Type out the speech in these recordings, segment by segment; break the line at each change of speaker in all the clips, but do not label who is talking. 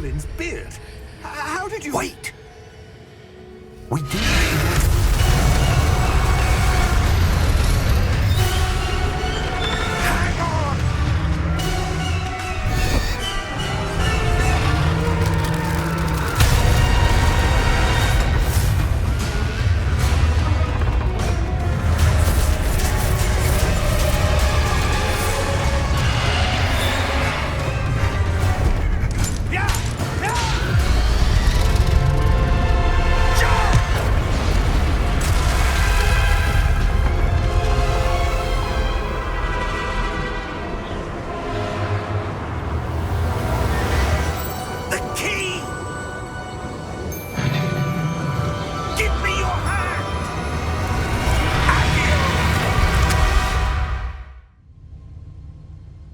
Merlin's beard. How did you...
Wait! We do...
Hang on!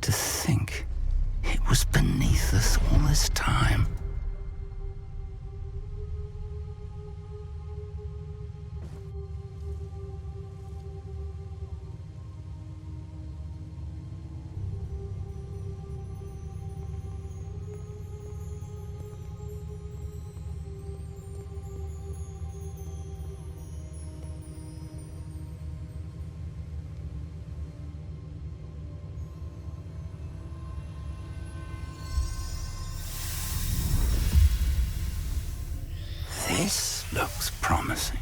To think it was beneath us all this time. This looks promising.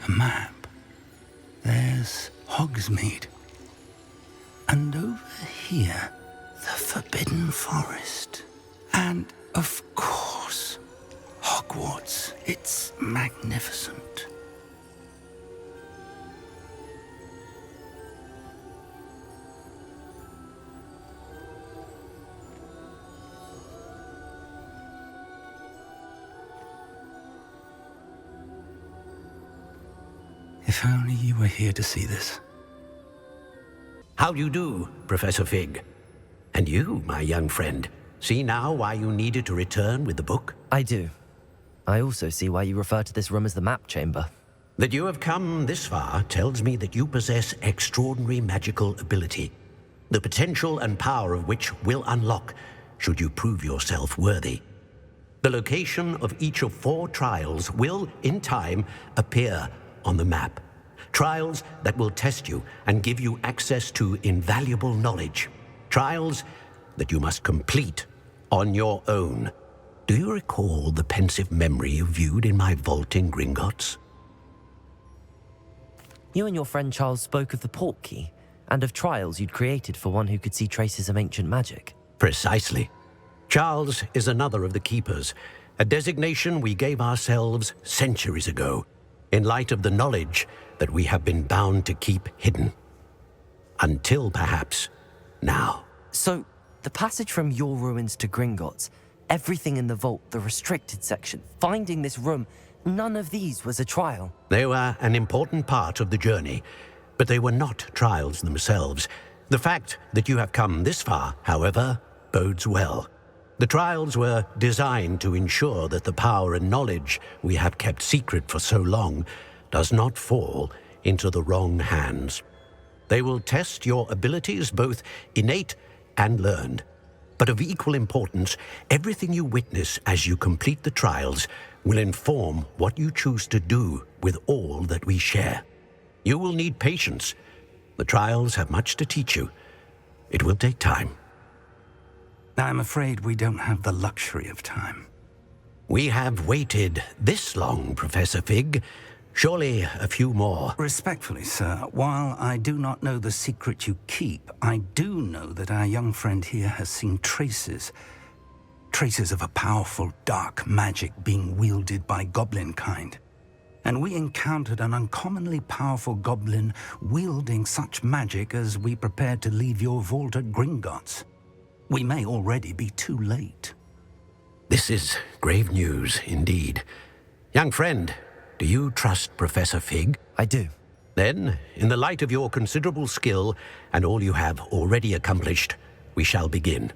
A map. There's Hogsmeade. And over here, the Forbidden Forest. And, of course, Hogwarts. It's magnificent. If only you were here to see this.
How do you do, Professor Fig? And you, my young friend, see now why you needed to return with the book?
I do. I also see why you refer to this room as the map chamber.
That you have come this far tells me that you possess extraordinary magical ability, the potential and power of which will unlock should you prove yourself worthy. The location of each of 4 trials will, in time, appear on the map. Trials that will test you and give you access to invaluable knowledge. Trials that you must complete on your own. Do you recall the pensive memory you viewed in my vault in Gringotts?
You and your friend Charles spoke of the port key, and of trials you'd created for one who could see traces of ancient magic.
Precisely. Charles is another of the keepers, a designation we gave ourselves centuries ago, in light of the knowledge that we have been bound to keep hidden. Until, perhaps, now.
So, the passage from your ruins to Gringotts, everything in the vault, the restricted section, finding this room, none of these was a trial.
They were an important part of the journey, but they were not trials themselves. The fact that you have come this far, however, bodes well. The trials were designed to ensure that the power and knowledge we have kept secret for so long does not fall into the wrong hands. They will test your abilities, both innate and learned. But of equal importance, everything you witness as you complete the trials will inform what you choose to do with all that we share. You will need patience. The trials have much to teach you. It will take time.
I'm afraid we don't have the luxury of time.
We have waited this long, Professor Fig. Surely a few more.
Respectfully, sir, while I do not know the secret you keep, I do know that our young friend here has seen traces of a powerful dark magic being wielded by goblin kind. And we encountered an uncommonly powerful goblin wielding such magic as we prepared to leave your vault at Gringotts. We may already be too late.
This is grave news indeed. Young friend, do you trust Professor Fig?
I do.
Then, in the light of your considerable skill and all you have already accomplished, we shall begin.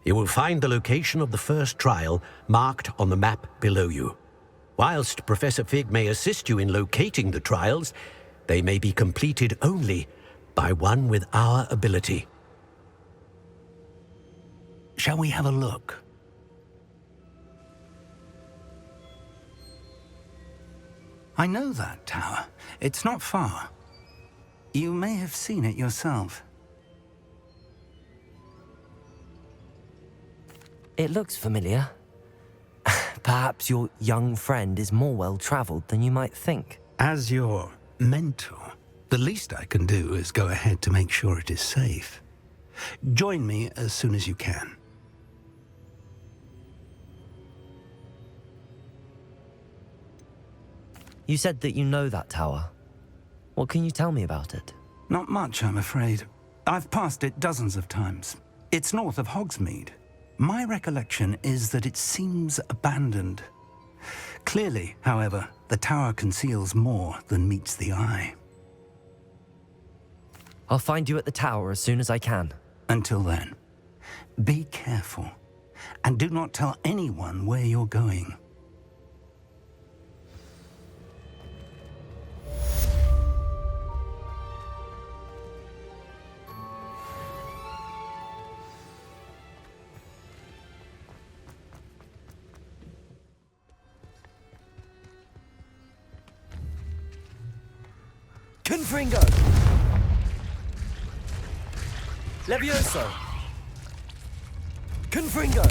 You will find the location of the first trial marked on the map below you. Whilst Professor Fig may assist you in locating the trials, they may be completed only by one with our ability.
Shall we have a look? I know that tower. It's not far. You may have seen it yourself.
It looks familiar. Perhaps your young friend is more well-traveled than you might think.
As your mentor, the least I can do is go ahead to make sure it is safe. Join me as soon as you can.
You said that you know that tower. What can you tell me about it?
Not much, I'm afraid. I've passed it dozens of times. It's north of Hogsmeade. My recollection is that it seems abandoned. Clearly, however, the tower conceals more than meets the eye.
I'll find you at the tower as soon as I can.
Until then, be careful, and do not tell anyone where you're going.
Confringo! Levioso! Confringo!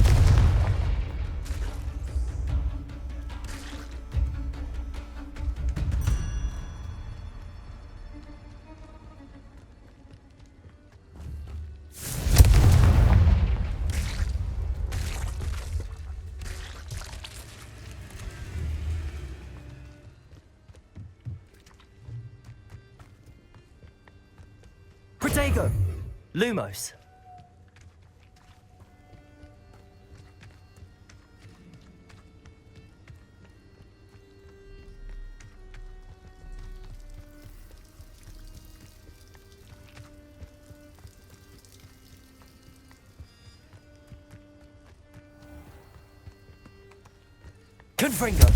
Protego! Lumos! Confringo!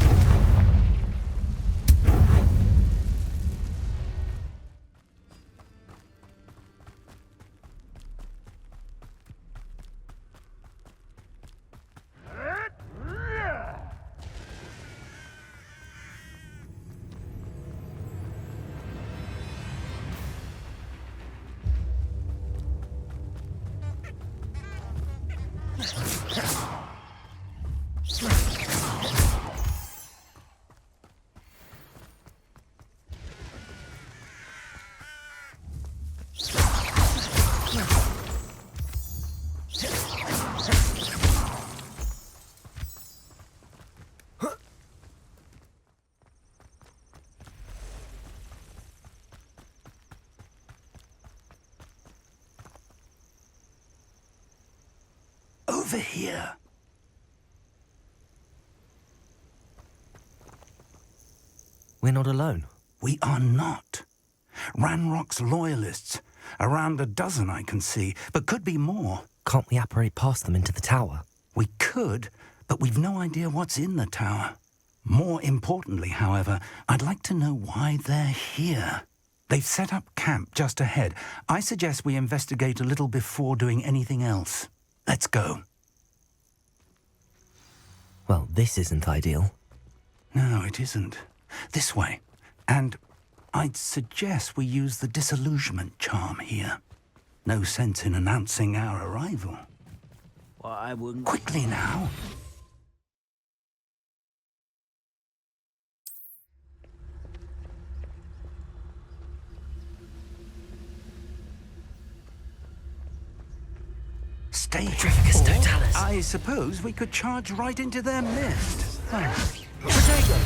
Over here.
We're not alone.
We are not. Ranrock's loyalists. Around a dozen I can see, but could be more.
Can't we apparate past them into the tower?
We could, but we've no idea what's in the tower. More importantly, however, I'd like to know why they're here. They've set up camp just ahead. I suggest we investigate a little before doing anything else. Let's go.
Well, this isn't ideal.
No, it isn't. This way. And I'd suggest we use the disillusionment charm here. No sense in announcing our arrival.
Well, I wouldn't...
Quickly now. Stay.
Petrificus
Or
totalis.
I suppose we could charge right into their mist.
Protego!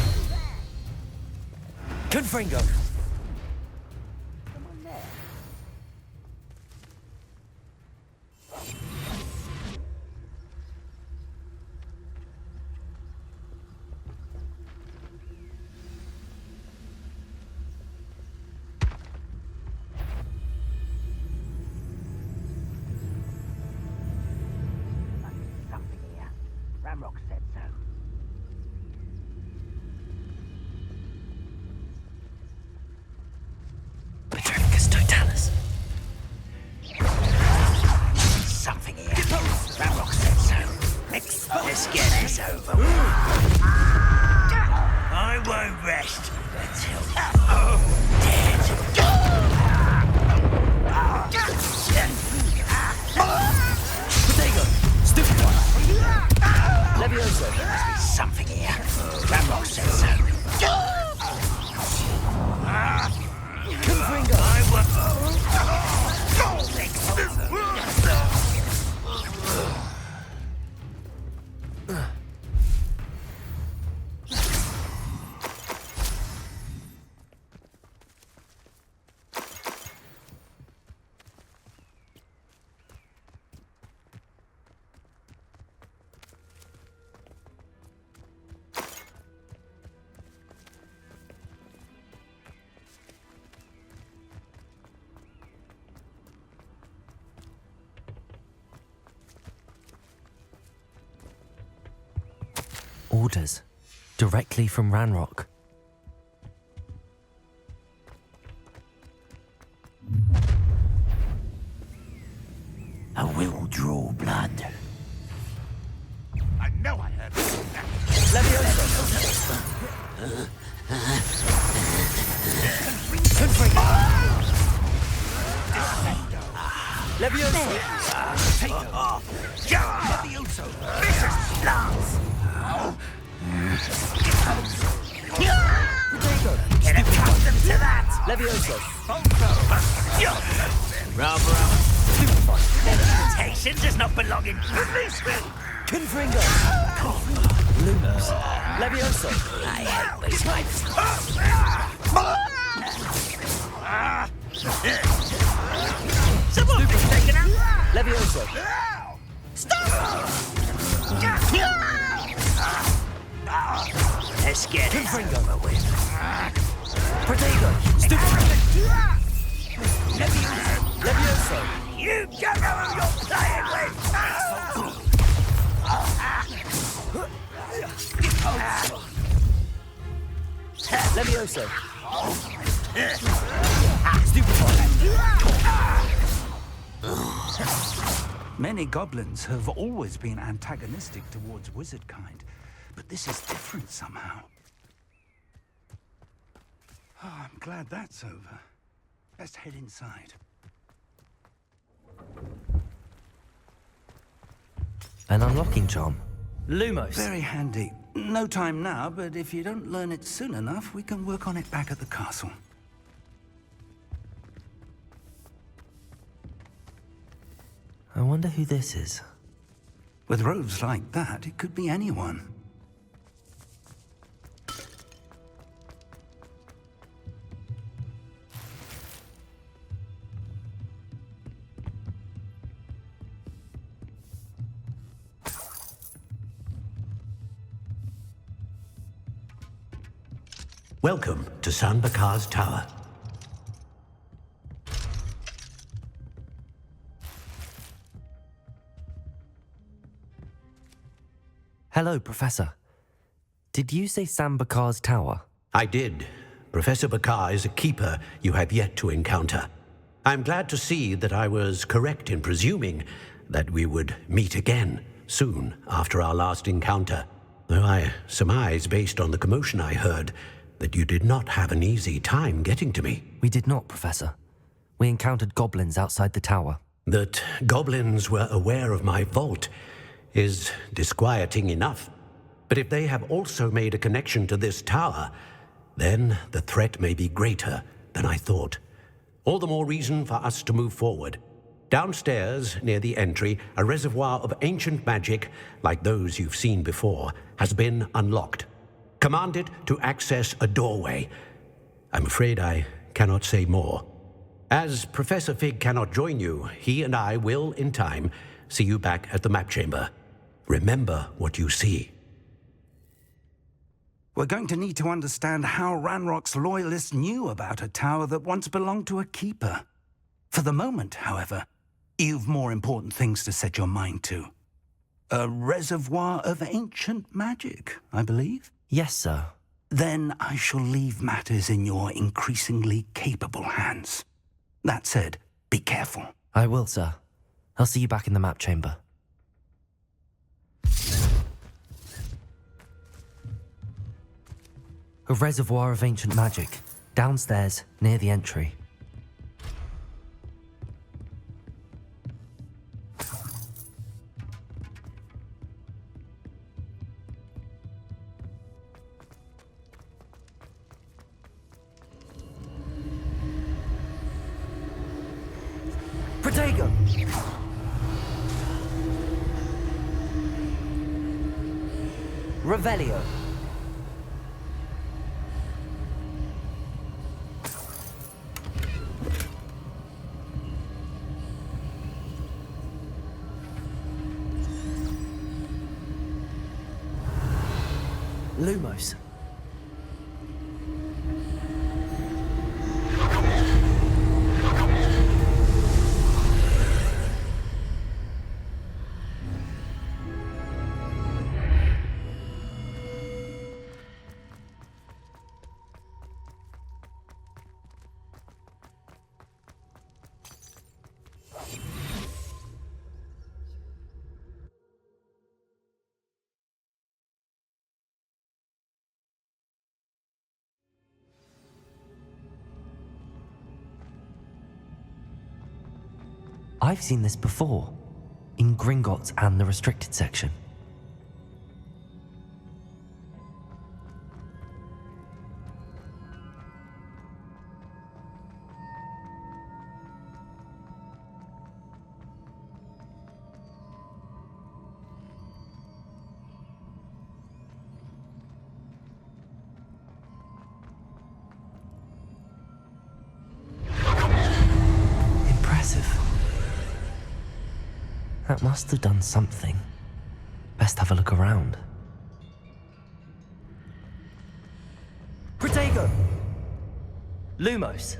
Confringo!
Ranrock said so.
Petrificus totalis.
Something here. Ranrock said so. Let's get this over with. I won't rest until dead.
Potato! Stupid one! Levioso!
There must be something here. Ranrock said so.
Confringo!
I won't.
Orders. Directly from Ranrock.
I will draw blood. I know I heard that.
Levioso! Confringo! Levioso!
Levioso! Vicious blast!
Potato!
Get accustomed to that!
Levioso!
Reputation does not belong in policemen!
Confringo! Lose! Levioso!
I hate these fights. Someone been taken out!
Levioso!
Let's get it
Confringo!
over with.
Potato! Stupid! Levioso!
You don't know who you're playing with!
Levioso! Stupefy!
Many goblins have always been antagonistic towards wizard kind, but this is different somehow. Oh, I'm glad that's over. Let's head inside.
An unlocking charm. Lumos!
Very handy. No time now, but if you don't learn it soon enough, we can work on it back at the castle.
I wonder who this is.
With robes like that, it could be anyone.
Welcome to Bakar's tower.
Hello, Professor. Did you say Bakar's tower?
I did. Professor Bakar is a keeper you have yet to encounter. I'm glad to see that I was correct in presuming that we would meet again soon after our last encounter, though I surmise, based on the commotion I heard, that you did not have an easy time getting to me.
We did not, Professor. We encountered goblins outside the tower.
That goblins were aware of my vault is disquieting enough. But if they have also made a connection to this tower, then the threat may be greater than I thought. All the more reason for us to move forward. Downstairs, near the entry, a reservoir of ancient magic, like those you've seen before, has been unlocked. Command it to access a doorway. I'm afraid I cannot say more. As Professor Fig cannot join you, he and I will, in time, see you back at the map chamber. Remember what you see.
We're going to need to understand how Ranrock's loyalists knew about a tower that once belonged to a keeper. For the moment, however, you've more important things to set your mind to. A reservoir of ancient magic, I believe.
Yes, sir.
Then I shall leave matters in your increasingly capable hands. That said, be careful.
I will, sir. I'll see you back in the map chamber. A reservoir of ancient magic, downstairs near the entry. Protego! Revelio. Lumos. I've seen this before, in Gringotts and the restricted section. Impressive. That must have done something. Best have a look around. Protego! Lumos.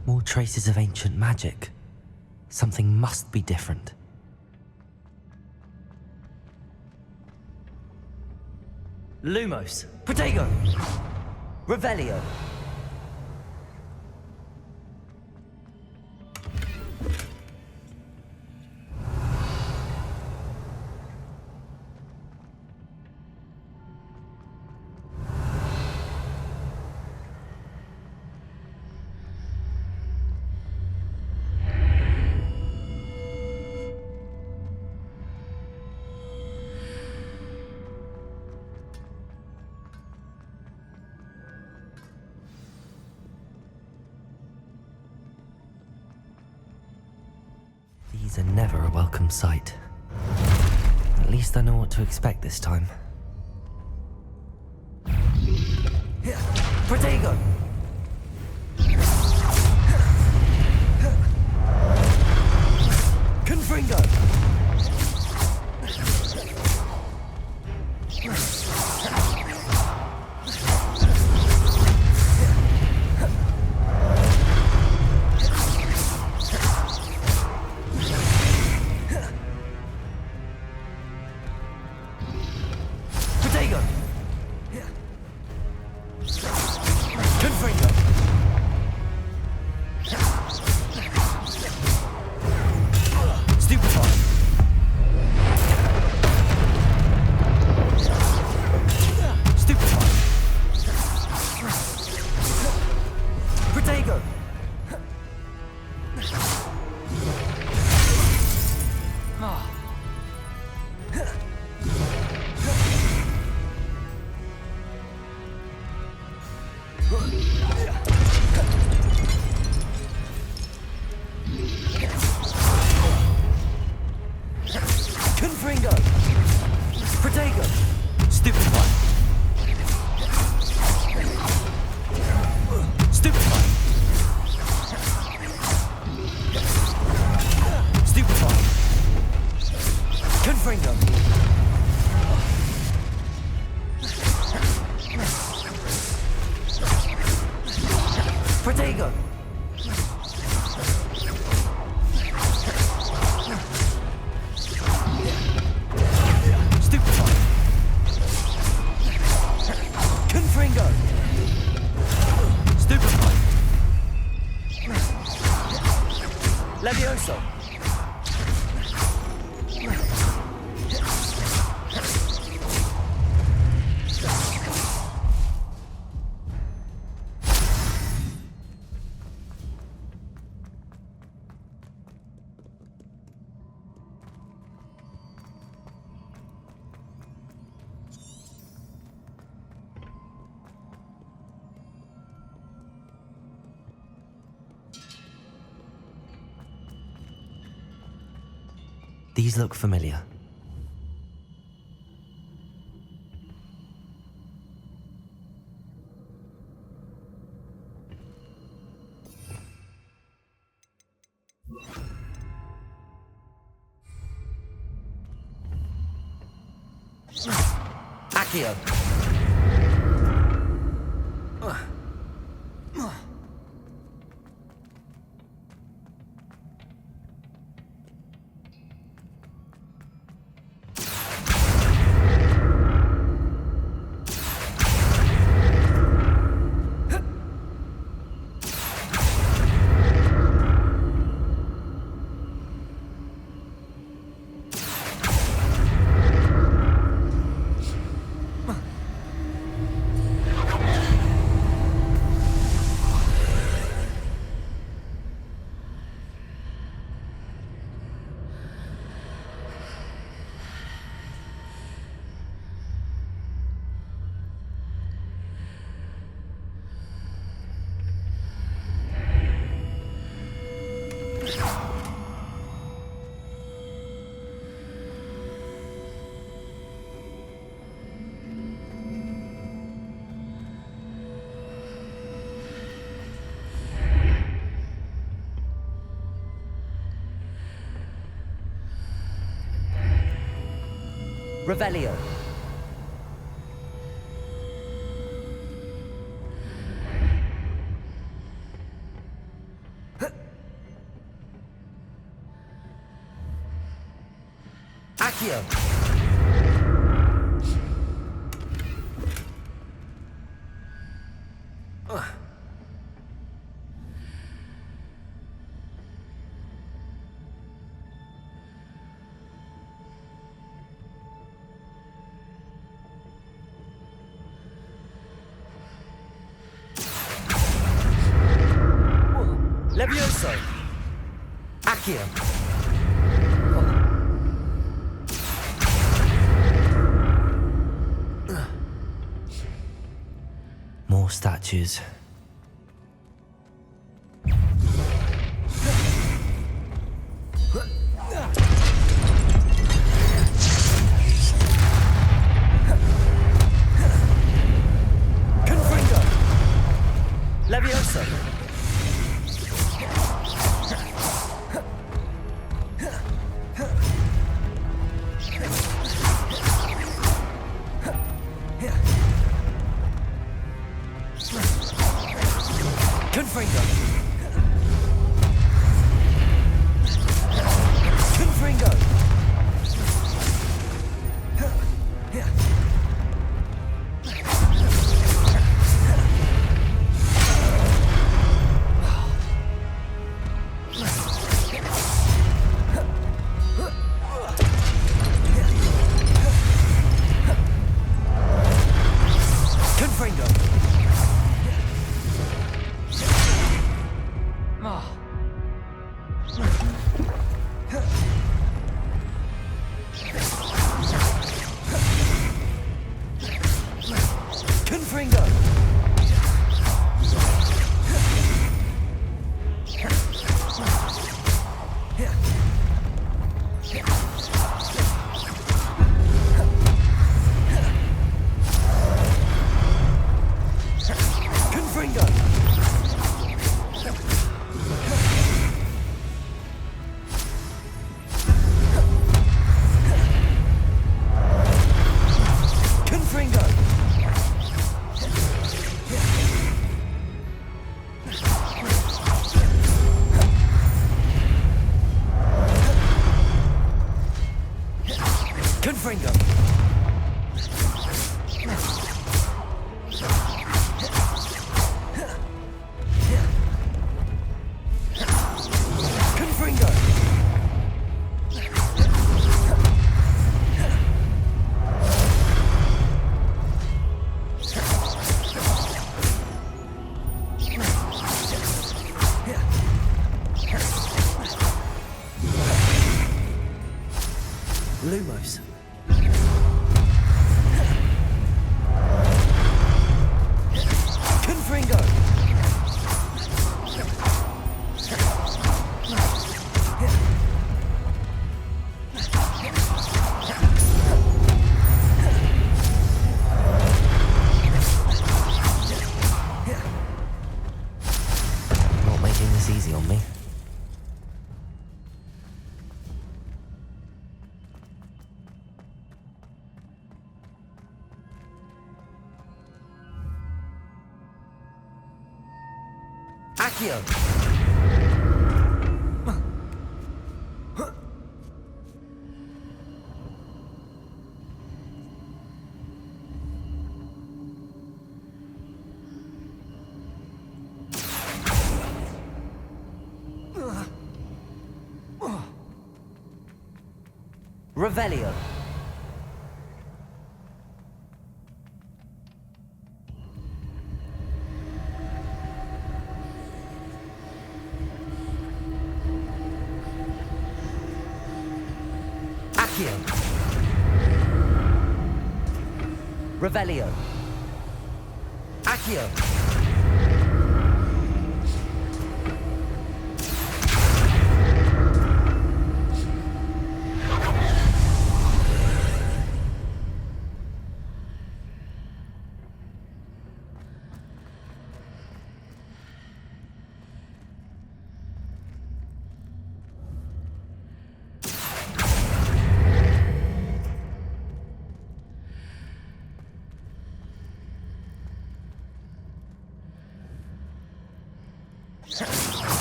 More traces of ancient magic. Something must be different. Lumos. Protego. Revelio. These are never a welcome sight. At least I know what to expect this time. Protego! Confringo! Confringo! Protego! Stupid one! Confringo. Protego. Stupefy. Confringo. Stupefy. Levioso. These look familiar. Accio. Revelio. Accio. Levioso. Accio. More statues. Confringo. Levioso. Confringo. Confringo. Confringo. Confringo. Confringo. Confringo! Confringo! Lumos. Confringo! Not making this easy on me. Accio! Revelio. Accio. Revelio. Accio.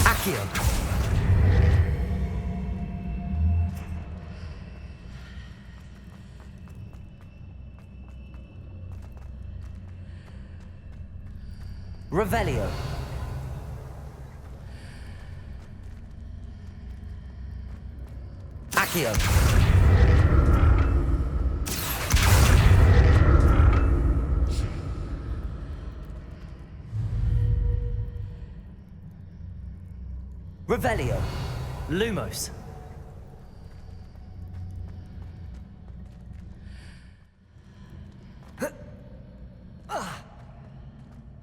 Accio. Revelio. Accio. Revelio. Lumos.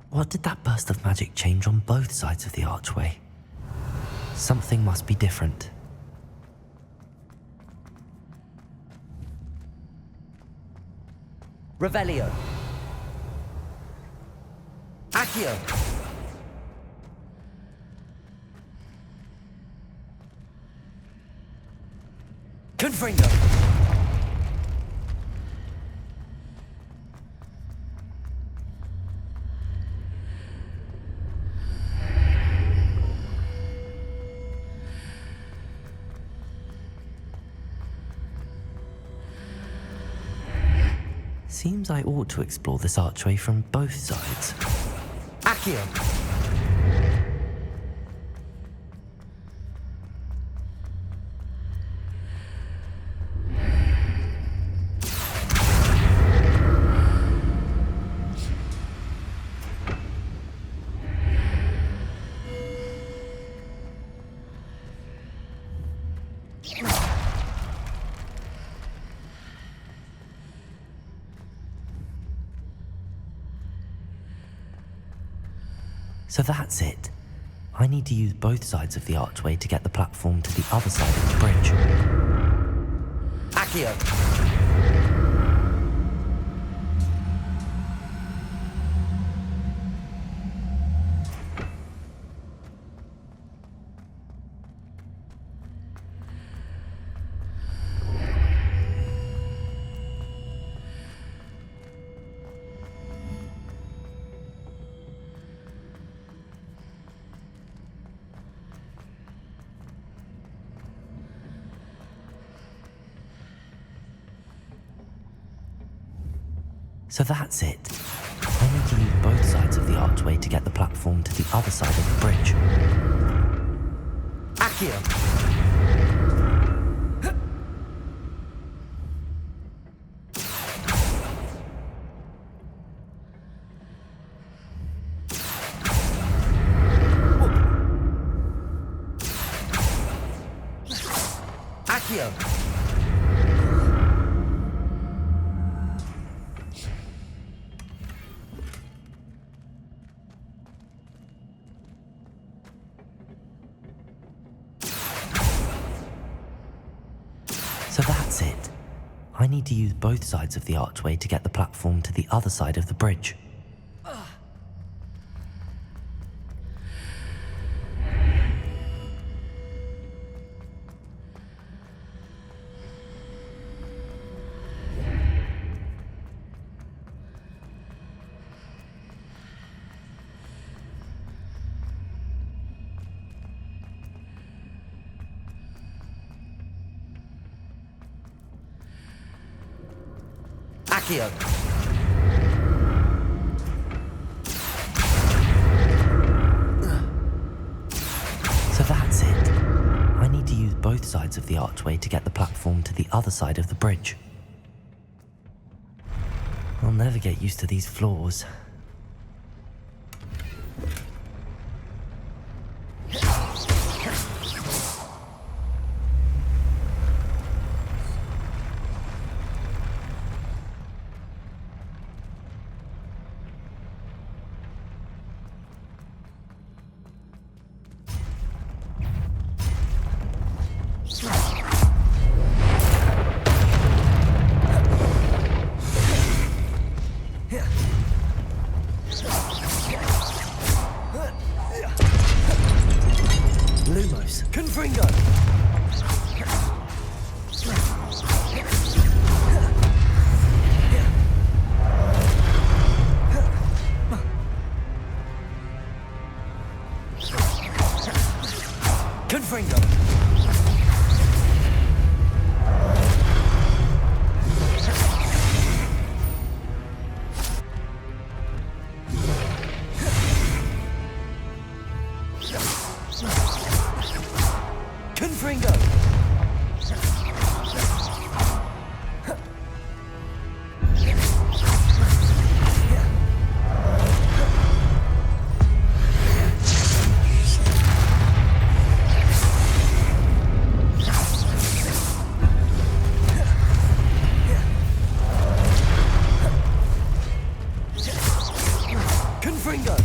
What did that burst of magic change on both sides of the archway? Something must be different. Revelio. Accio. Confringo. Seems I ought to explore this archway from both sides. Accio. So that's it. I need to use both sides of the archway to get the platform to the other side of the bridge. Accio! So that's it. I need to use both sides of the archway to get the platform to the other side of the bridge. Accio! Accio! So that's it. I need to use both sides of the archway to get the platform to the other side of the bridge. Accio! So that's it. I need to use both sides of the archway to get the platform to the other side of the bridge. I'll never get used to these floors. Lumos, Confringo! Confringo! Confringo! Confringo!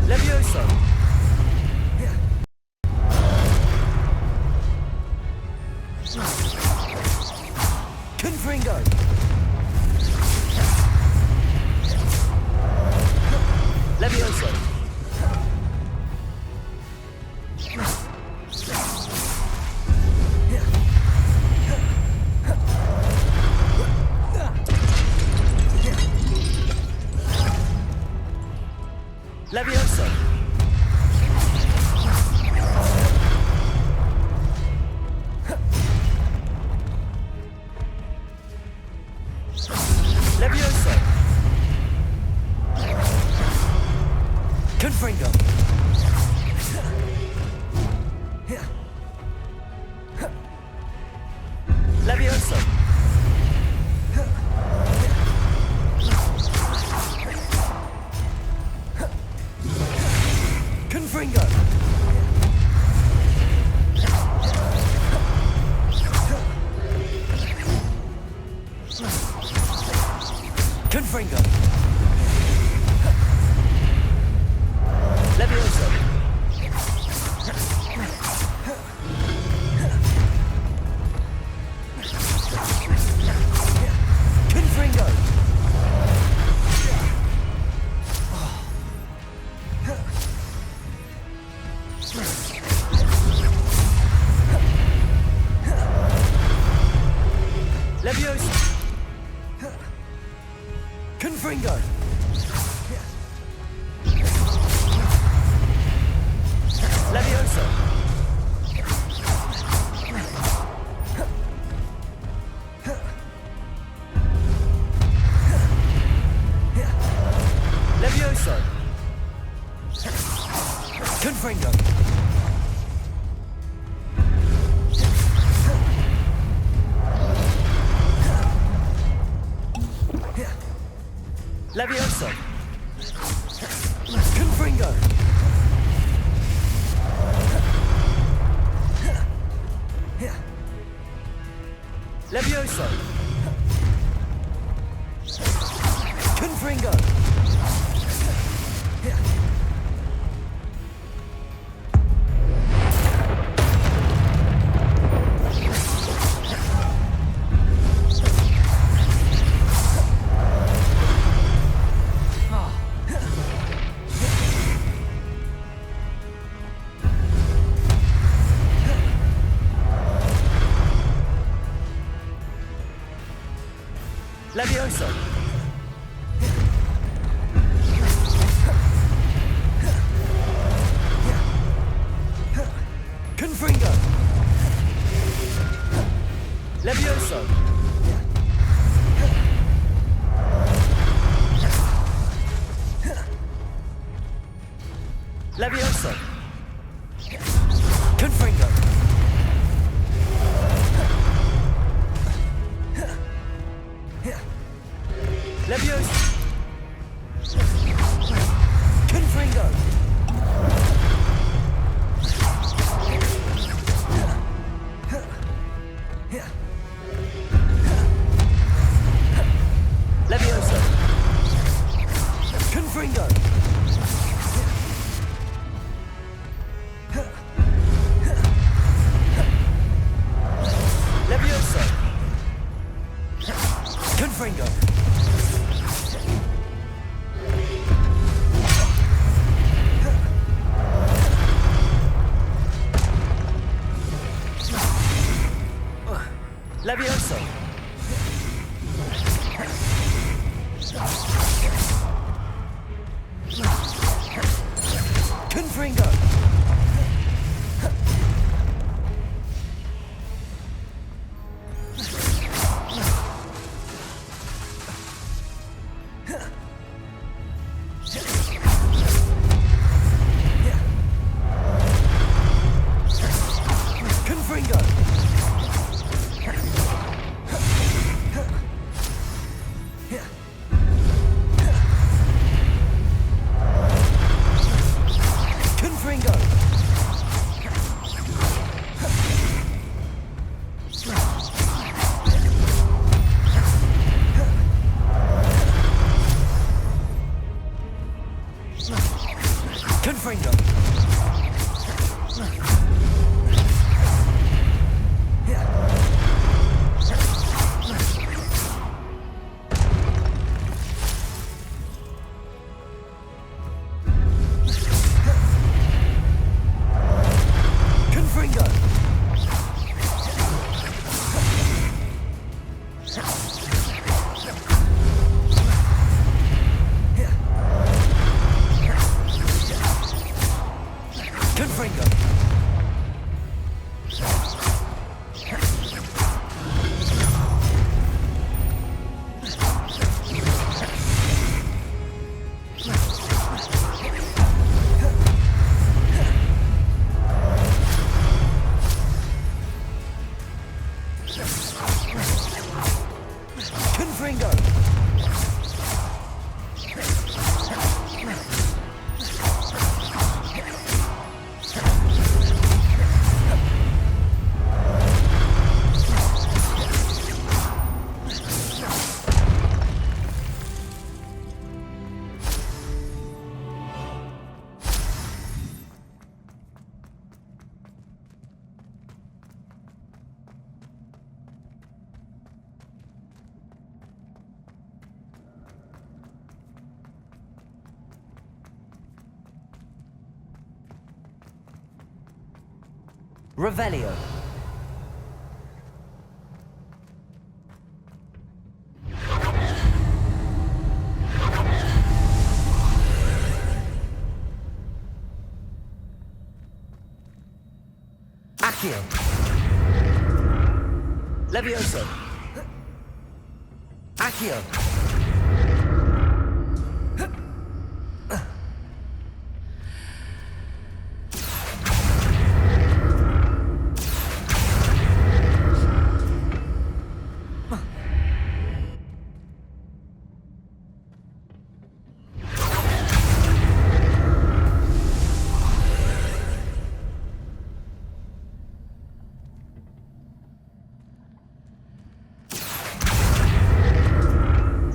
Levioso! Confringo! Levioso! Levioso! Levioso! Confringo! Levioso! Confringo! Confringo! Levioso! Confringo! Levioso! Confringo! Levioso! Levioso! Confringo! Levioso! Confringo! Levioso! Confringo! Levioso! Confringo! Levioso! Levioso! Confringo! Levioso! Confringo! Levioso! Confringo! Levioso! Confringo! Levioso! Confringo! Confringo! Confringo! Confringo! Confringo! Confringo! Confringo! Revelio. Accio. Levioso. Accio.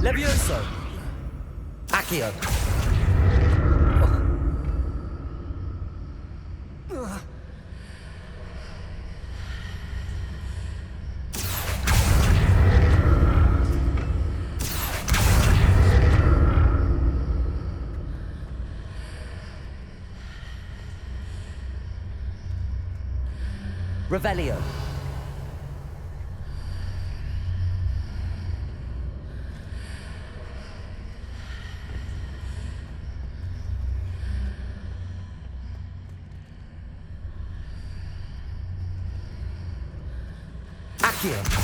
Levioso. Accio. Revelio. Accio.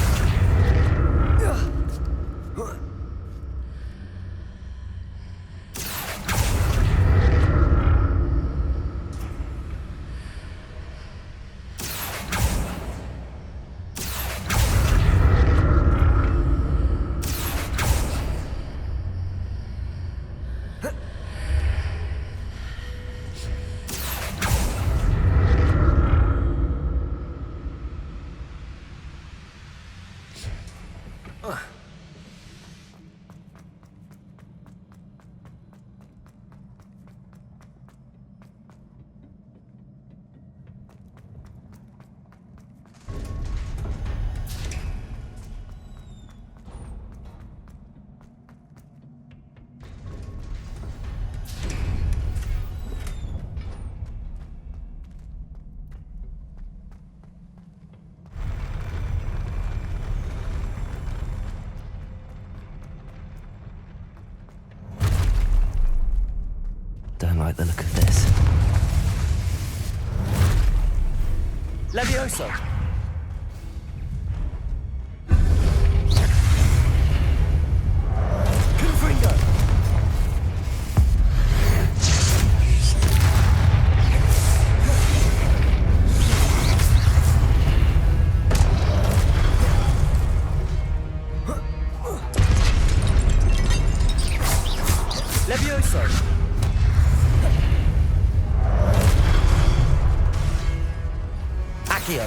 Don't like the look of this. Levioso. Confringo. Levioso. Accio.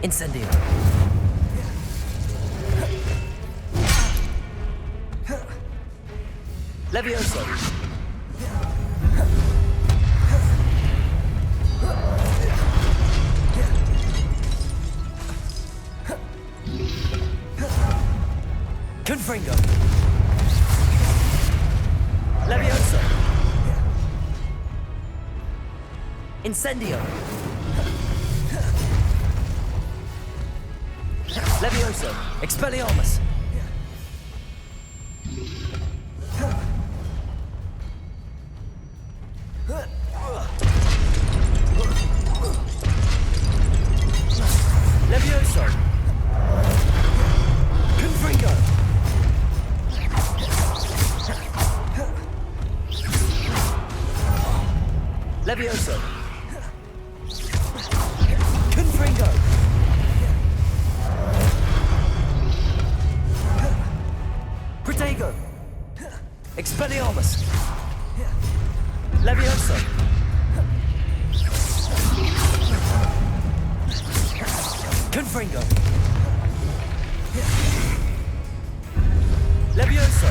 Incendio. Levioso. Confringo. Levioso. Incendio. Levioso. Expelliarmus. Levioso. Confringo. Levioso. Confringo. Protego. Expelliarmus. Levioso. Confringo. Levioso.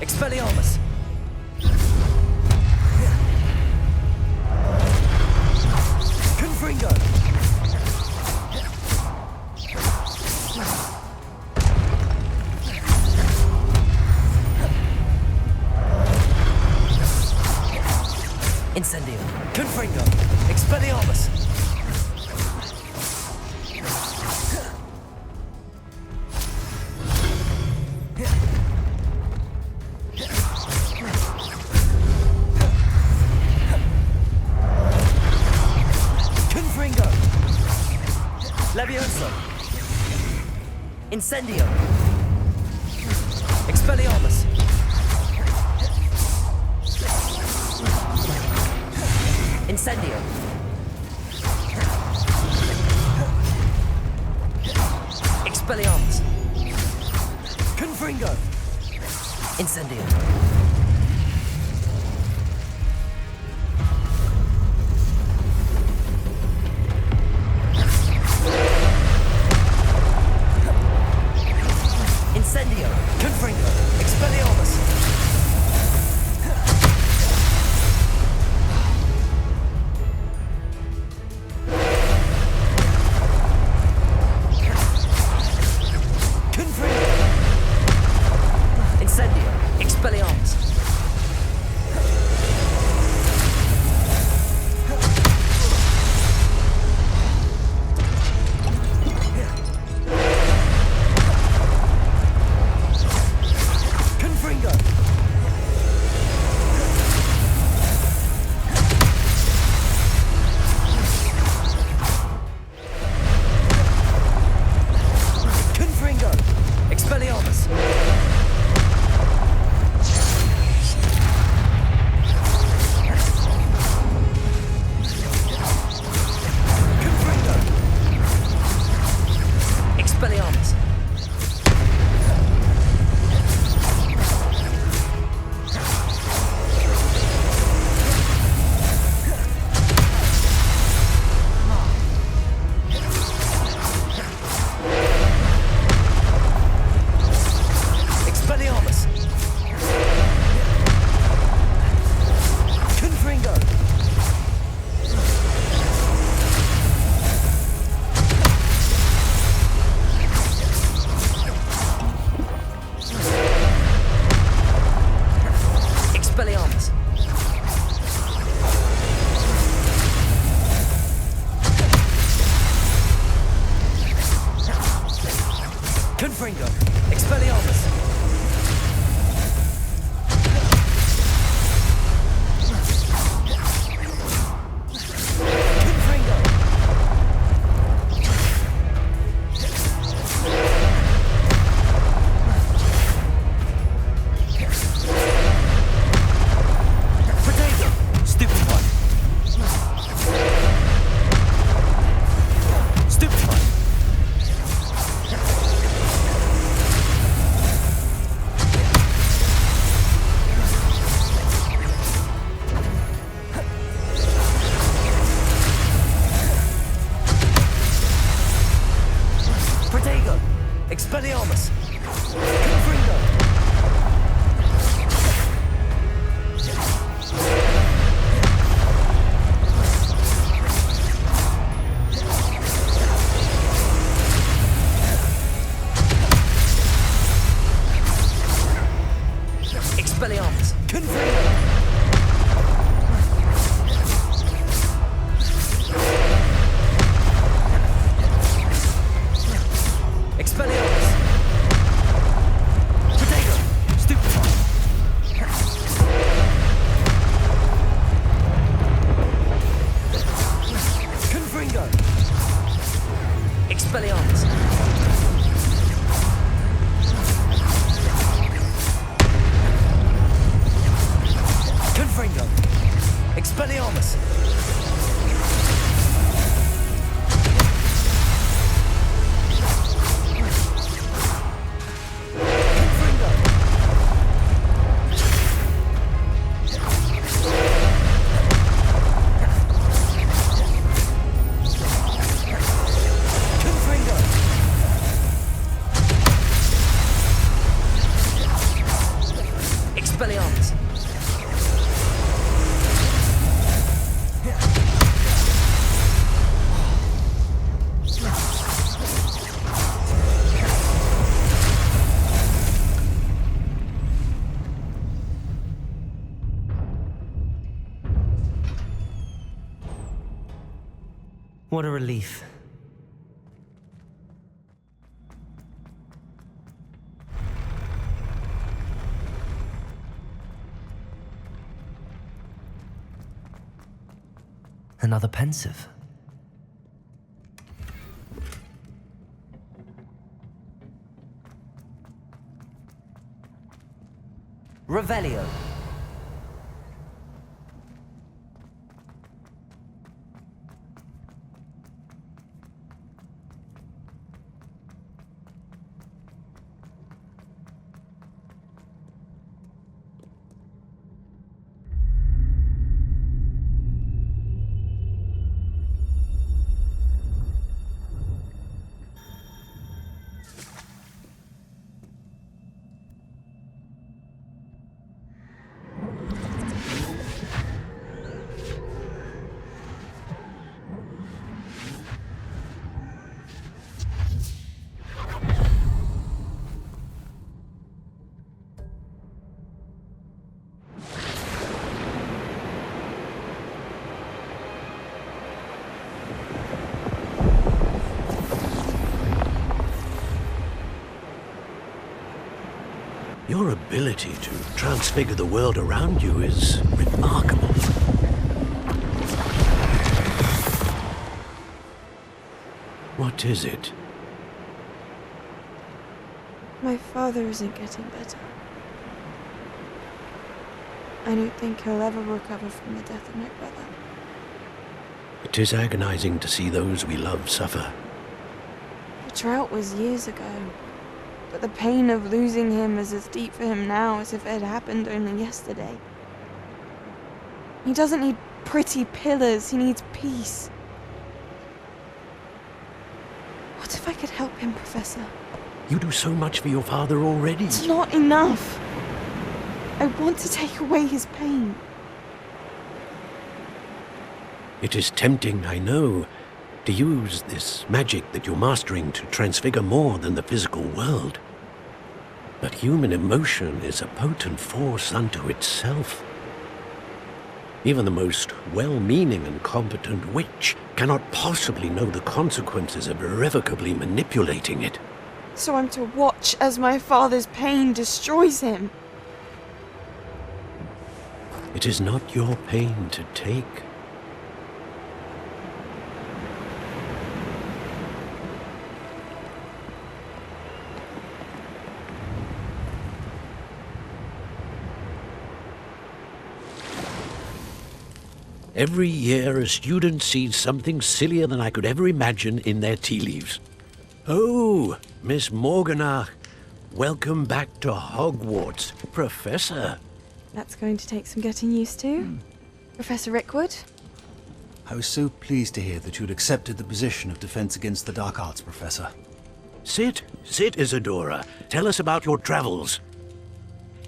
Expelliarmus! Confringo! Incendio! Confringo! Expelliarmus! Levioso! Incendio! Expelliarmus! Incendio! Expelliarmus! Confringo! Incendio! Incendio! Confringo! Expelliarmus! Confringo! Incendio! Expelliarmus! Confringo! Confringo! Expelliarmus! Confringo! Expelliarmus! Expelliarmus! Confringo! Expelliarmus! Confringo! Expelliarmus! Confringo! Potato! Stupefy! Stupefy! Protego! Expelliarmus! Confringo! Expelliarmus! Confringo! Expelliarmus! What a relief. Another pensive. Revelio.
Your ability to transfigure the world around you is remarkable. What is it?
My father isn't getting better. I don't think he'll ever recover from the death of my brother.
It is agonizing to see those we love suffer.
The drought was years ago, but the pain of losing him is as deep for him now as if it had happened only yesterday. He doesn't need pretty pillars, he needs peace. What if I could help him, Professor?
You do so much for your father already.
It's not enough. I want to take away his pain.
It is tempting, I know, to use this magic that you're mastering to transfigure more than the physical world. But human emotion is a potent force unto itself. Even the most well-meaning and competent witch cannot possibly know the consequences of irrevocably manipulating it.
So I'm to watch as my father's pain destroys him.
It is not your pain to take. Every year a student sees something sillier than I could ever imagine in their tea leaves. Oh, Miss Morganach, welcome back to Hogwarts, Professor.
That's going to take some getting used to. Professor Rickwood?
I was so pleased to hear that you'd accepted the position of Defense Against the Dark Arts, Professor.
Sit, Isadora. Tell us about your travels.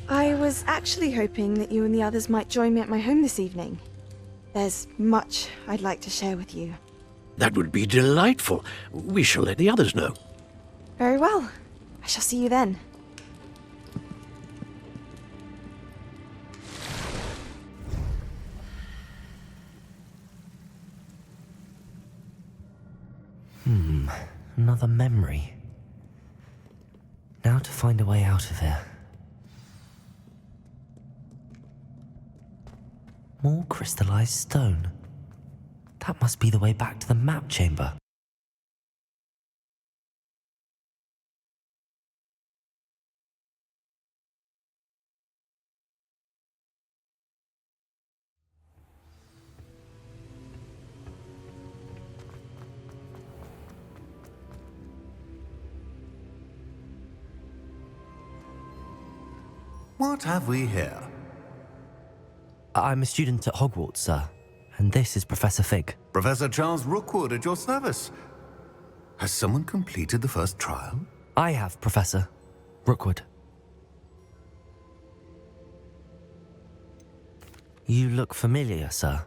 I was actually hoping that you and the others might join me at my home this evening. There's much I'd like to share with you.
That would be delightful. We shall let the others know.
Very well. I shall see you then.
Another memory. Now to find a way out of here. More crystallized stone. That must be the way back to the map chamber.
What have we here?
I'm a student at Hogwarts, sir. And this is Professor Fig.
Professor Charles Rookwood at your service. Has someone completed the first trial?
I have, Professor Rookwood. You look familiar, sir.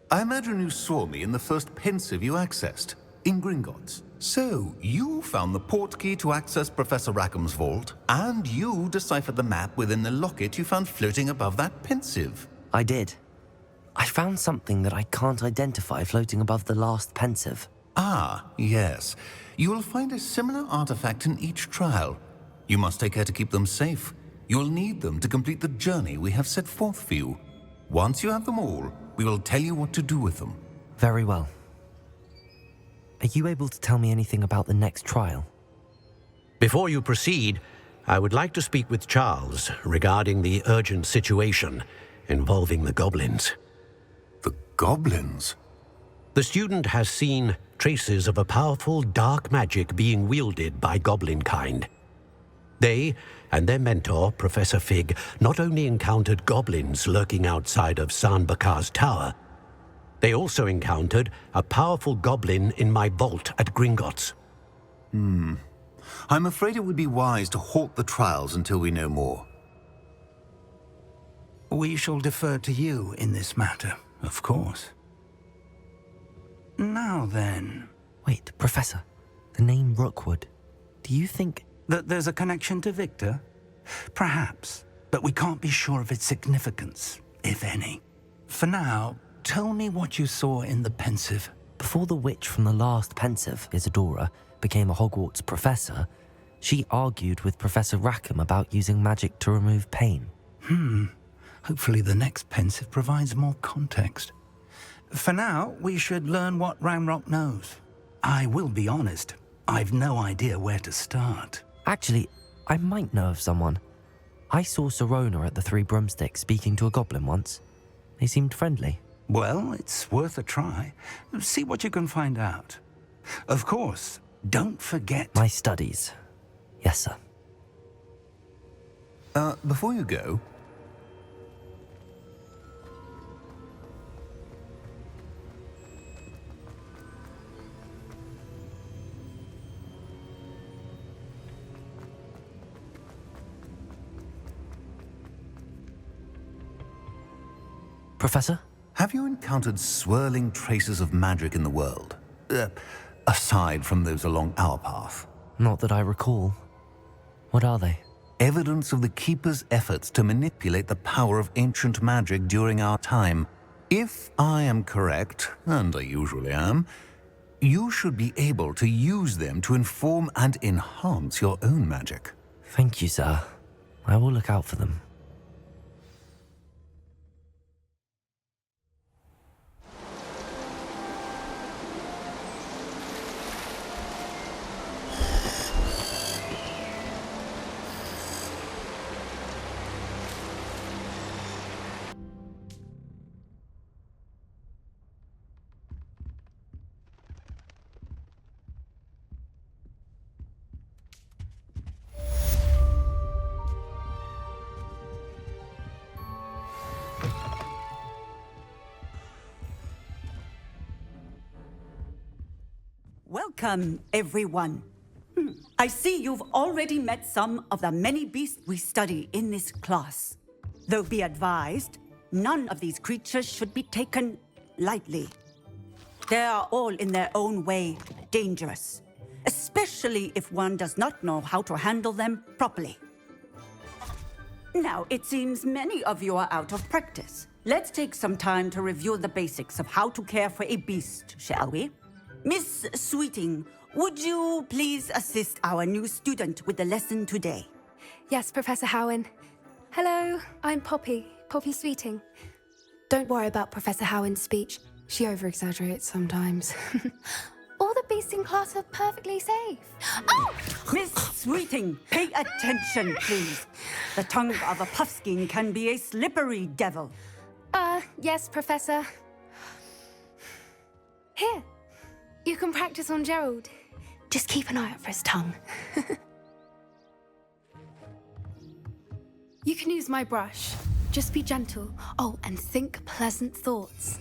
I imagine you saw me in the first pensive you accessed, in Gringotts. So, you found the portkey to access Professor Rackham's vault, and you deciphered the map within the locket you found floating above that pensive.
I did. I found something that I can't identify floating above the last pensive.
Ah, yes. You will find a similar artifact in each trial. You must take care to keep them safe. You will need them to complete the journey we have set forth for you. Once you have them all, we will tell you what to do with them.
Very well. Are you able to tell me anything about the next trial?
Before you proceed, I would like to speak with Charles regarding the urgent situation involving the goblins.
The goblins?
The student has seen traces of a powerful dark magic being wielded by goblin kind. They and their mentor, Professor Fig, not only encountered goblins lurking outside of Bakar's tower, they also encountered a powerful goblin in my vault at Gringotts.
I'm afraid it would be wise to halt the trials until we know more.
We shall defer to you in this matter, of course. Now then,
Wait, Professor. The name Rookwood. Do you think...
that there's a connection to Victor? Perhaps, but we can't be sure of its significance, if any. For now, tell me what you saw in the pensive.
Before the witch from the last pensive, Isadora, became a Hogwarts professor, she argued with Professor Rackham about using magic to remove pain.
Hopefully the next pensive provides more context. For now, we should learn what Ramrock knows. I will be honest, I've no idea where to start.
Actually, I might know of someone. I saw Serona at the Three Broomsticks speaking to a goblin once. They seemed friendly.
Well, it's worth a try. See what you can find out. Of course, don't forget...
My studies. Yes, sir.
Before you go,
Professor?
have you encountered swirling traces of magic in the world? Aside from those along our path.
Not that I recall. What are they?
Evidence of the Keeper's efforts to manipulate the power of ancient magic during our time. If I am correct, and I usually am, you should be able to use them to inform and enhance your own magic.
Thank you, sir. I will look out for them.
Welcome, everyone. I see you've already met some of the many beasts we study in this class. Though be advised, none of these creatures should be taken lightly. They are all in their own way dangerous, especially if one does not know how to handle them properly. Now, it seems many of you are out of practice. Let's take some time to review the basics of how to care for a beast, shall we? Miss Sweeting, would you please assist our new student with the lesson today?
Yes, Professor Howin. Hello, I'm Poppy Sweeting. Don't worry about Professor Howin's speech. She over-exaggerates sometimes. All the beasts in class are perfectly safe. Oh!
Miss Sweeting, pay attention, please. The tongue of a puffskein can be a slippery devil.
Yes, Professor. Here, you can practice on Gerald. Just keep an eye out for his tongue. You can use my brush. Just be gentle. Oh, and think pleasant thoughts.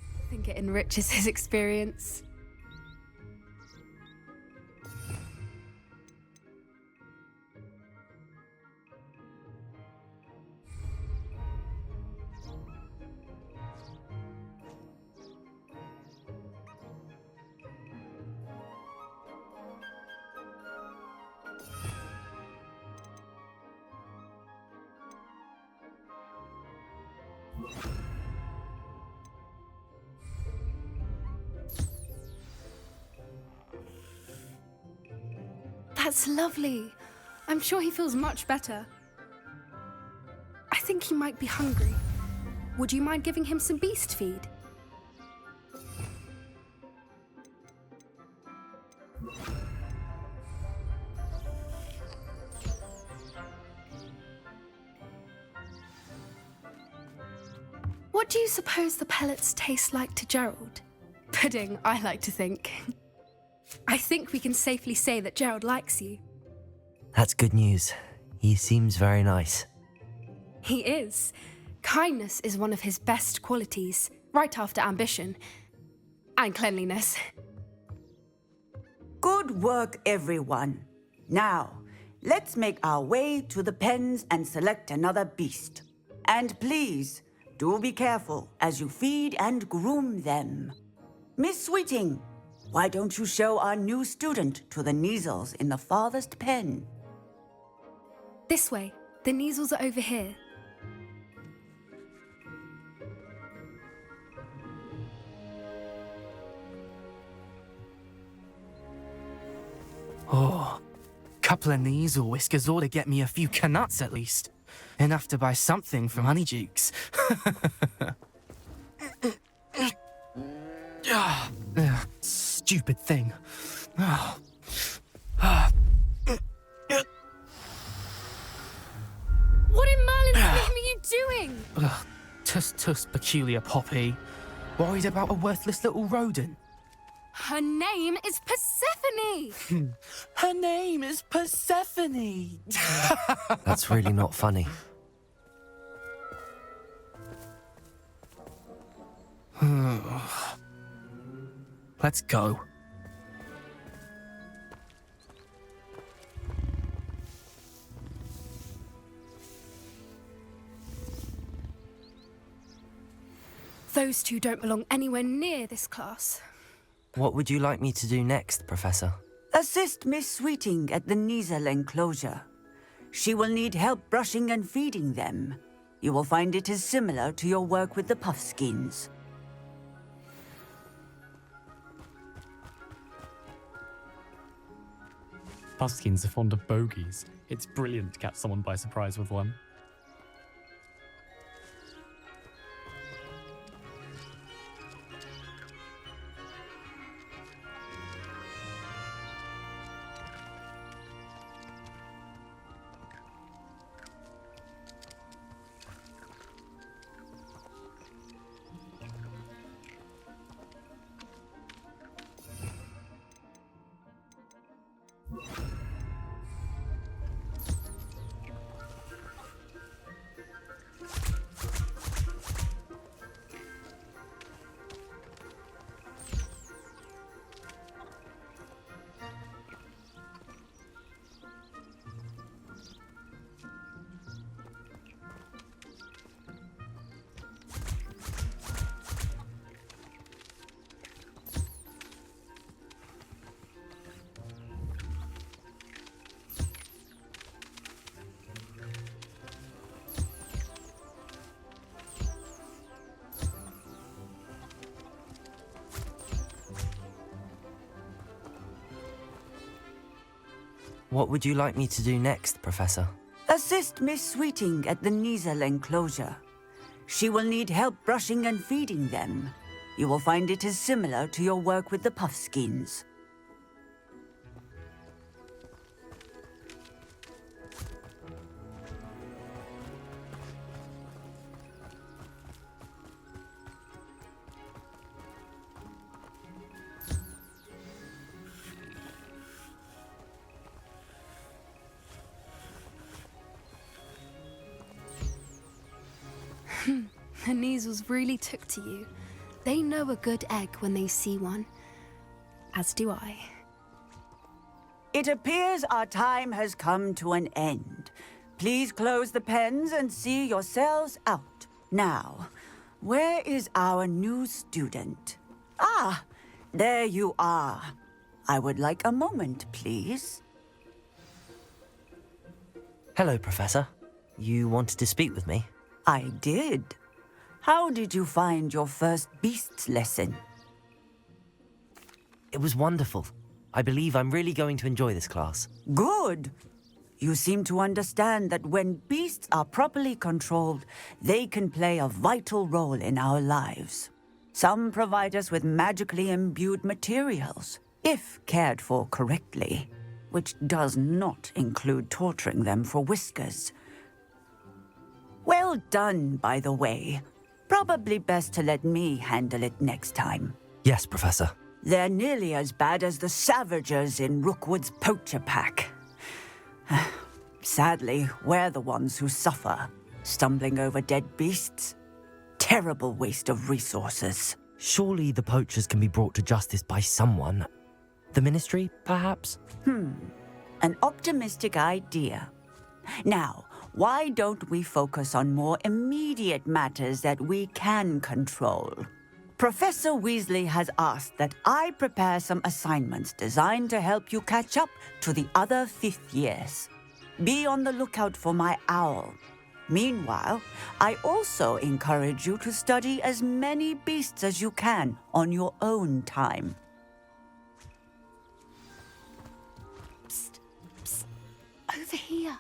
I think it enriches his experience. That's lovely. I'm sure he feels much better. I think he might be hungry. Would you mind giving him some beast feed? What do you suppose the pellets taste like to Gerald? Pudding, I like to think. I think we can safely say that Gerald likes you.
That's good news. He seems very nice.
He is. Kindness is one of his best qualities, right after ambition. And cleanliness.
Good work, everyone. Now, let's make our way to the pens and select another beast. And please, do be careful as you feed and groom them. Miss Sweeting, why don't you show our new student to the Neasels in the farthest pen?
This way. The Neasels are over here.
Oh, couple of Neasel whiskers ought to get me a few canuts at least. Enough to buy something from Honeydukes. Stupid thing. Oh.
What in Merlin's name are you doing?
Tuss, peculiar Poppy. Worried about a worthless little rodent.
Her name is Persephone!
Her name is Persephone!
That's really not funny.
Let's go.
Those two don't belong anywhere near this class.
What would you like me to do next, Professor?
Assist Miss Sweeting at the Neasel enclosure. She will need help brushing and feeding them. You will find it is similar to your work with the Puffskins.
Puffskins are fond of bogies. It's brilliant to catch someone by surprise with one.
What would you like me to do next, Professor?
Assist Miss Sweeting at the Neasel enclosure. She will need help brushing and feeding them. You will find it is similar to your work with the Puffskins.
The Neasels really took to you. They know a good egg when they see one. As do I.
It appears our time has come to an end. Please close the pens and see yourselves out. Now, where is our new student? Ah, there you are. I would like a moment, please.
Hello, Professor. You wanted to speak with me?
I did. How did you find your first beasts lesson?
It was wonderful. I believe I'm really going to enjoy this class.
Good. You seem to understand that when beasts are properly controlled, they can play a vital role in our lives. Some provide us with magically imbued materials, if cared for correctly, which does not include torturing them for whiskers. Well done, by the way. Probably best to let me handle it next time.
Yes, Professor.
They're nearly as bad as the Savagers in Rookwood's poacher pack. Sadly, we're the ones who suffer, stumbling over dead beasts. Terrible waste of resources.
Surely the poachers can be brought to justice by someone. The Ministry, perhaps?
An optimistic idea. Now, why don't we focus on more immediate matters that we can control? Professor Weasley has asked that I prepare some assignments designed to help you catch up to the other 5th years. Be on the lookout for my owl. Meanwhile, I also encourage you to study as many beasts as you can on your own time.
Psst, psst. Over here.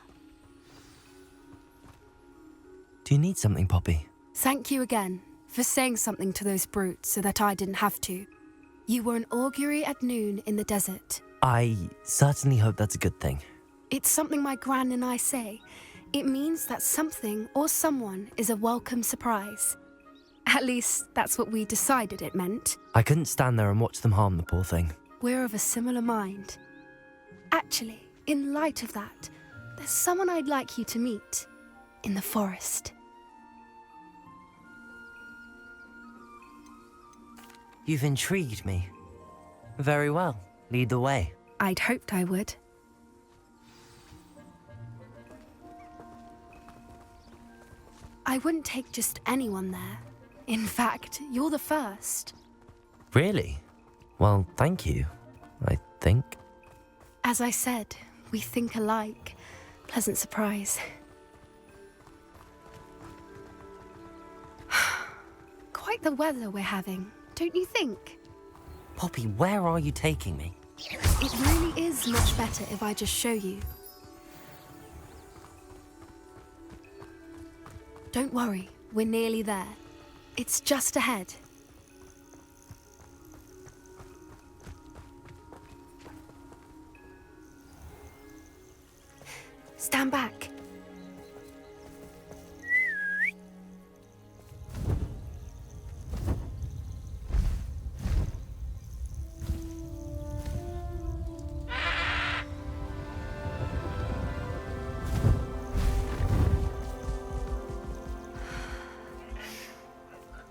Do you need something, Poppy?
Thank you again for saying something to those brutes so that I didn't have to. You were an augury at noon in the desert.
I certainly hope that's a good thing.
It's something my gran and I say. It means that something or someone is a welcome surprise. At least, that's what we decided it meant.
I couldn't stand there and watch them harm the poor thing.
We're of a similar mind. Actually, in light of that, there's someone I'd like you to meet. In the forest.
You've intrigued me. Very well. Lead the way.
I'd hoped I would. I wouldn't take just anyone there. In fact, you're the first.
Really? Well, thank you, I think.
As I said, we think alike. Pleasant surprise. Quite the weather we're having, don't you think?
Poppy, where are you taking me?
It really is much better if I just show you. Don't worry, we're nearly there. It's just ahead. Stand back.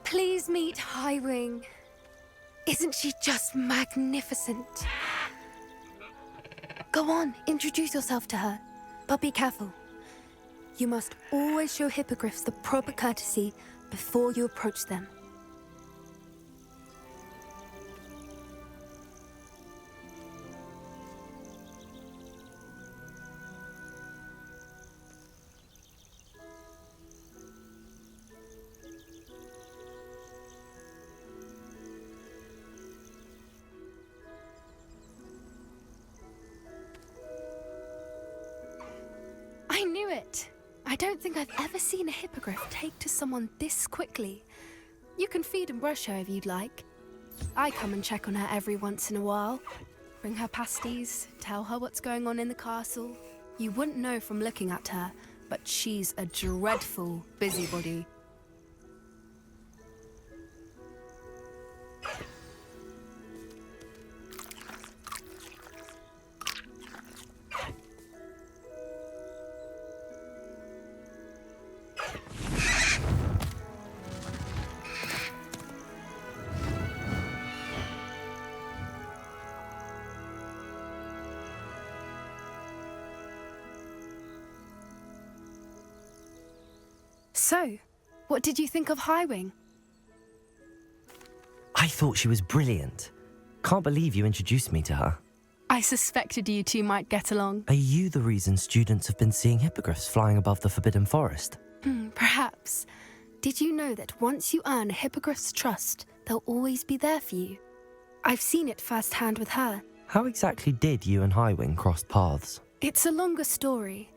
Please meet Highwing. Isn't she just magnificent? Go on, introduce yourself to her. But be careful. You must always show hippogriffs the proper courtesy before you approach them. I knew it! I don't think I've ever seen a hippogriff take to someone this quickly. You can feed and brush her if you'd like. I come and check on her every once in a while. Bring her pasties, tell her what's going on in the castle. You wouldn't know from looking at her, but she's a dreadful busybody. So, what did you think of Highwing?
I thought she was brilliant. Can't believe you introduced me to her.
I suspected you two might get along.
Are you the reason students have been seeing hippogriffs flying above the Forbidden Forest?
Perhaps. Did you know that once you earn a hippogriff's trust, they'll always be there for you? I've seen it firsthand with her.
How exactly did you and Highwing cross paths?
It's a longer story,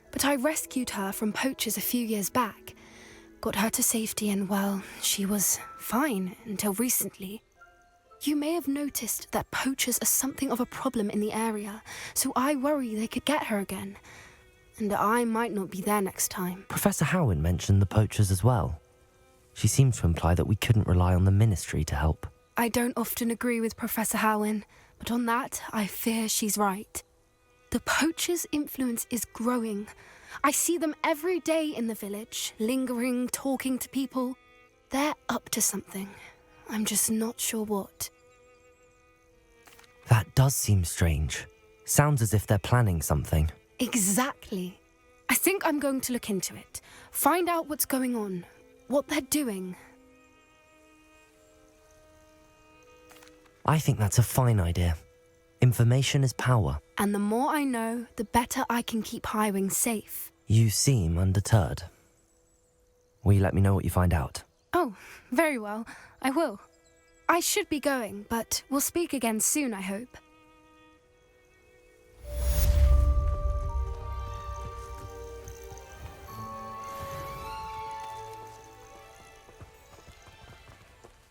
but I rescued her from poachers a few years back. Got her to safety and, well, she was fine until recently. You may have noticed that poachers are something of a problem in the area, so I worry they could get her again. And I might not be there next time.
Professor Howin mentioned the poachers as well. She seemed to imply that we couldn't rely on the Ministry to help.
I don't often agree with Professor Howin, but on that, I fear she's right. The poachers' influence is growing. I see them every day in the village, lingering, talking to people. They're up to something. I'm just not sure what.
That does seem strange. Sounds as if they're planning something.
Exactly. I think I'm going to look into it. Find out what's going on, what they're doing.
I think that's a fine idea. Information is power.
And the more I know, the better I can keep Highwing safe.
You seem undeterred. Will you let me know what you find out?
Oh, very well. I will. I should be going, but we'll speak again soon, I hope.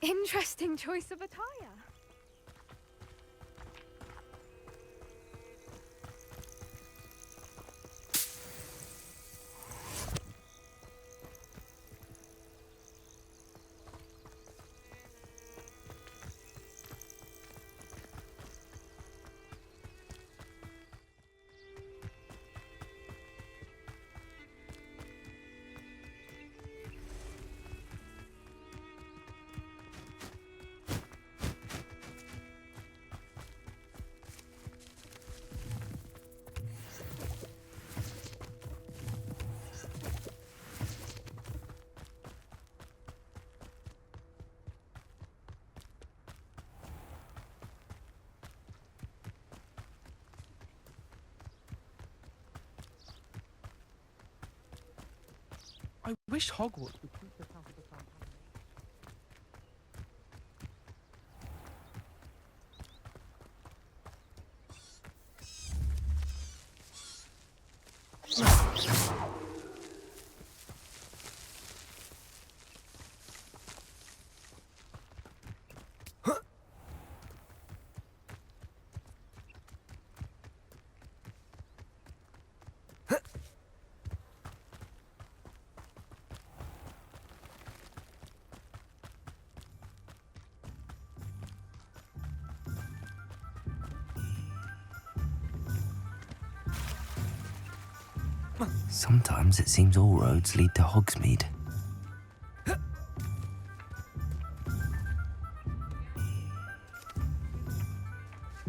Interesting choice of attire.
I wish Hogwarts would keep this out of the town.
Sometimes it seems all roads lead to Hogsmeade.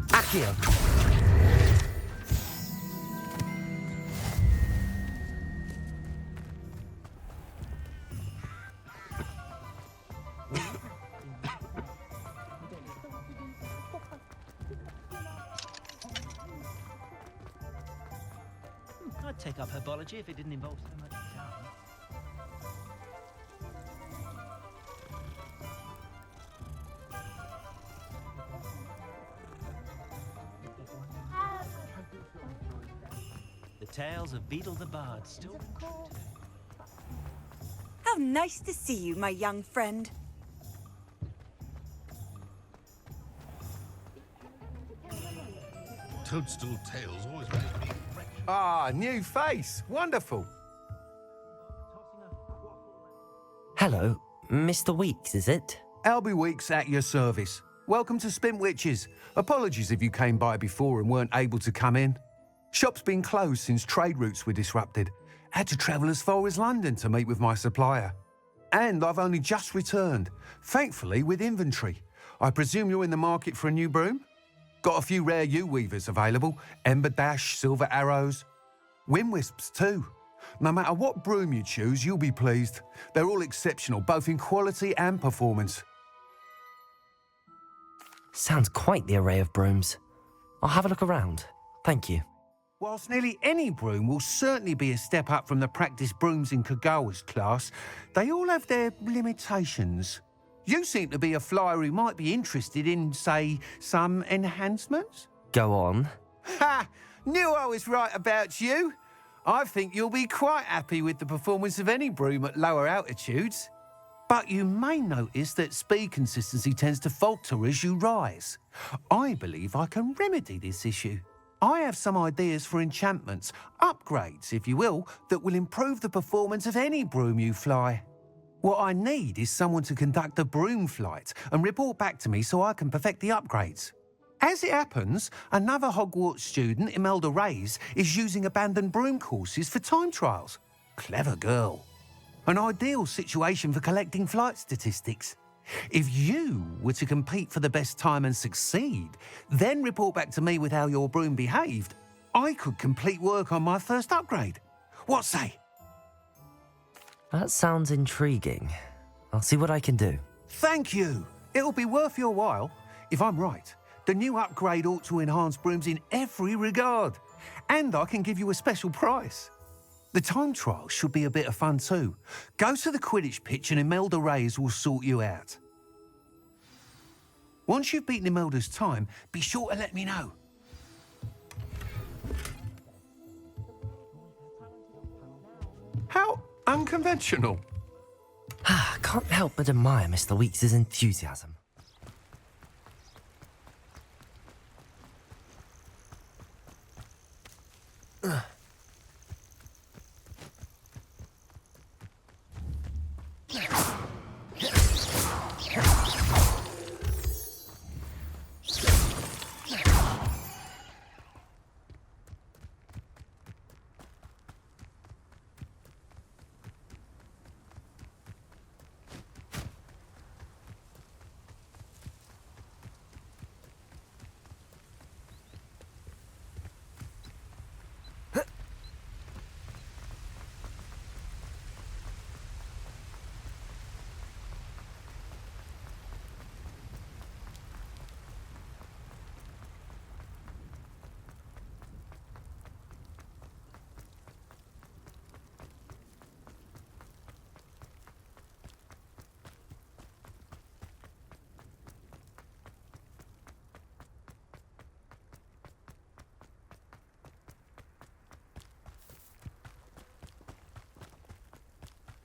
Accio!
I'd take up herbology if it didn't involve so much time. The tales of Beetle the Bard still ring true today.
How nice to see you, my young friend.
Toadstool tales always make me fresh.
Ah, new face. Wonderful.
Hello, Mr. Weeks, is it?
Albie Weeks at your service. Welcome to Spintwitches. Apologies if you came by before and weren't able to come in. Shop's been closed since trade routes were disrupted. Had to travel as far as London to meet with my supplier. And I've only just returned, thankfully with inventory. I presume you're in the market for a new broom? Got a few rare yew-weavers available, Ember Dash, Silver Arrows. Wind-wisps too. No matter what broom you choose, you'll be pleased. They're all exceptional, both in quality and performance.
Sounds quite the array of brooms. I'll have a look around. Thank you.
Whilst nearly any broom will certainly be a step up from the practice brooms in Kagawa's class, they all have their limitations. You seem to be a flyer who might be interested in, say, some enhancements?
Go on.
Ha! Knew I was right about you. I think you'll be quite happy with the performance of any broom at lower altitudes. But you may notice that speed consistency tends to falter as you rise. I believe I can remedy this issue. I have some ideas for enchantments, upgrades, if you will, that will improve the performance of any broom you fly. What I need is someone to conduct a broom flight and report back to me so I can perfect the upgrades. As it happens, another Hogwarts student, Imelda Reyes, is using abandoned broom courses for time trials. Clever girl. An ideal situation for collecting flight statistics. If you were to compete for the best time and succeed, then report back to me with how your broom behaved, I could complete work on my first upgrade. What say?
That sounds intriguing. I'll see what I can do.
Thank you. It'll be worth your while. If I'm right, the new upgrade ought to enhance brooms in every regard. And I can give you a special price. The time trial should be a bit of fun too. Go to the Quidditch pitch and Imelda Reyes will sort you out. Once you've beaten Imelda's time, be sure to let me know. How unconventional.
Can't help but admire Mr. Weeks' enthusiasm.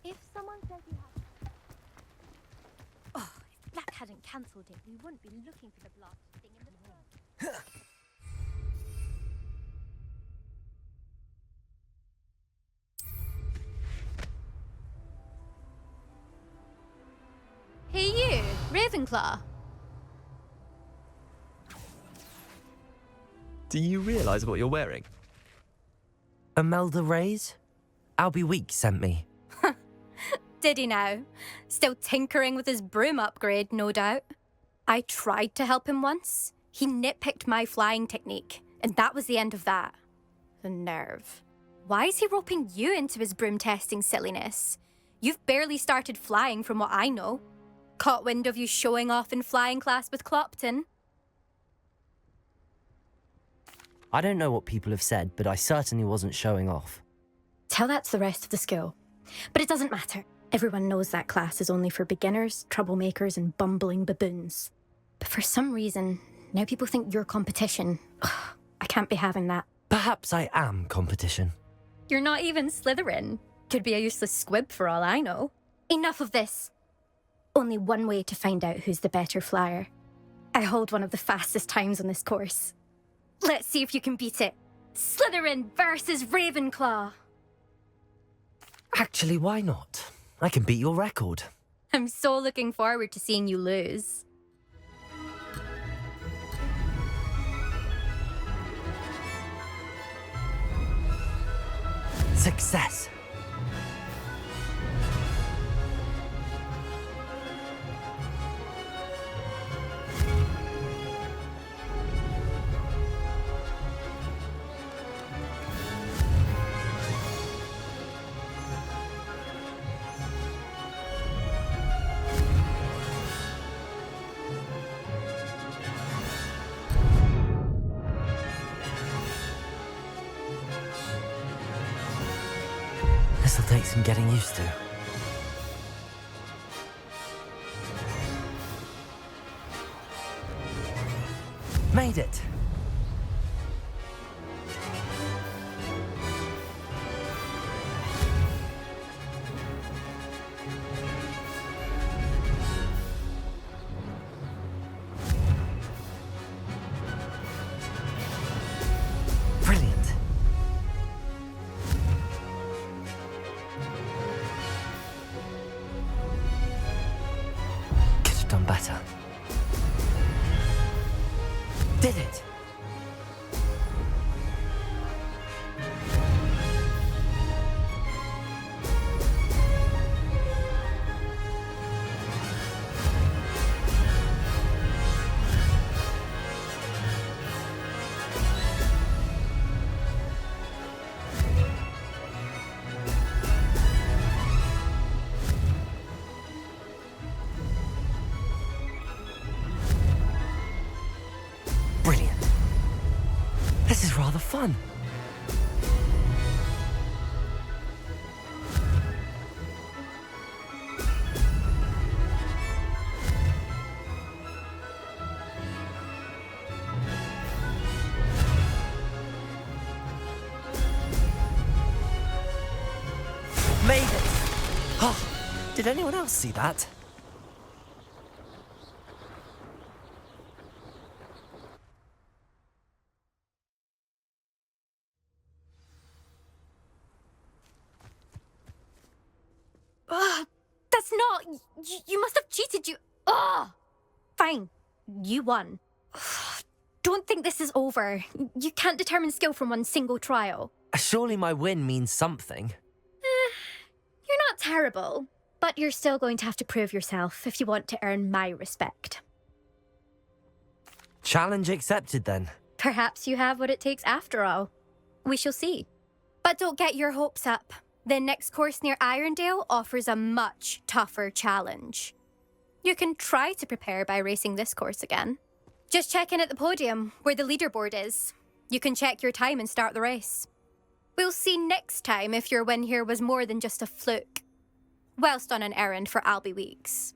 If someone says you have... Oh, if Black hadn't cancelled it, we wouldn't be looking for the blasted thing in the first...
Hey you, Ravenclaw.
Do you realise what you're wearing?
Imelda Reyes? Albie Weeks sent me.
Did he now? Still tinkering with his broom upgrade, no doubt. I tried to help him once. He nitpicked my flying technique, and that was the end of that. The nerve. Why is he roping you into his broom testing silliness? You've barely started flying from what I know. Caught wind of you showing off in flying class with Clopton.
I don't know what people have said, but I certainly wasn't showing off.
Tell that to the rest of the school. But it doesn't matter. Everyone knows that class is only for beginners, troublemakers, and bumbling baboons. But for some reason, now people think you're competition. Ugh, I can't be having that.
Perhaps I am competition.
You're not even Slytherin. Could be a useless squib for all I know. Enough of this. Only one way to find out who's the better flyer. I hold one of the fastest times on this course. Let's see if you can beat it. Slytherin versus Ravenclaw.
Actually, why not? I can beat your record.
I'm so looking forward to seeing you lose.
Success. This'll take some getting used to. Made it. better. Did it? Brilliant. This is rather fun. Made it! Oh, did anyone else see that?
That's not... You must have cheated, you... Ugh! Fine. You won. Don't think this is over. You can't determine skill from one single trial.
Surely my win means something.
You're not terrible, but you're still going to have to prove yourself if you want to earn my respect.
Challenge accepted, then.
Perhaps you have what it takes after all. We shall see. But don't get your hopes up. The next course near Irondale offers a much tougher challenge. You can try to prepare by racing this course again. Just check in at the podium, where the leaderboard is. You can check your time and start the race. We'll see next time if your win here was more than just a fluke. Whilst on an errand for Albie Weeks.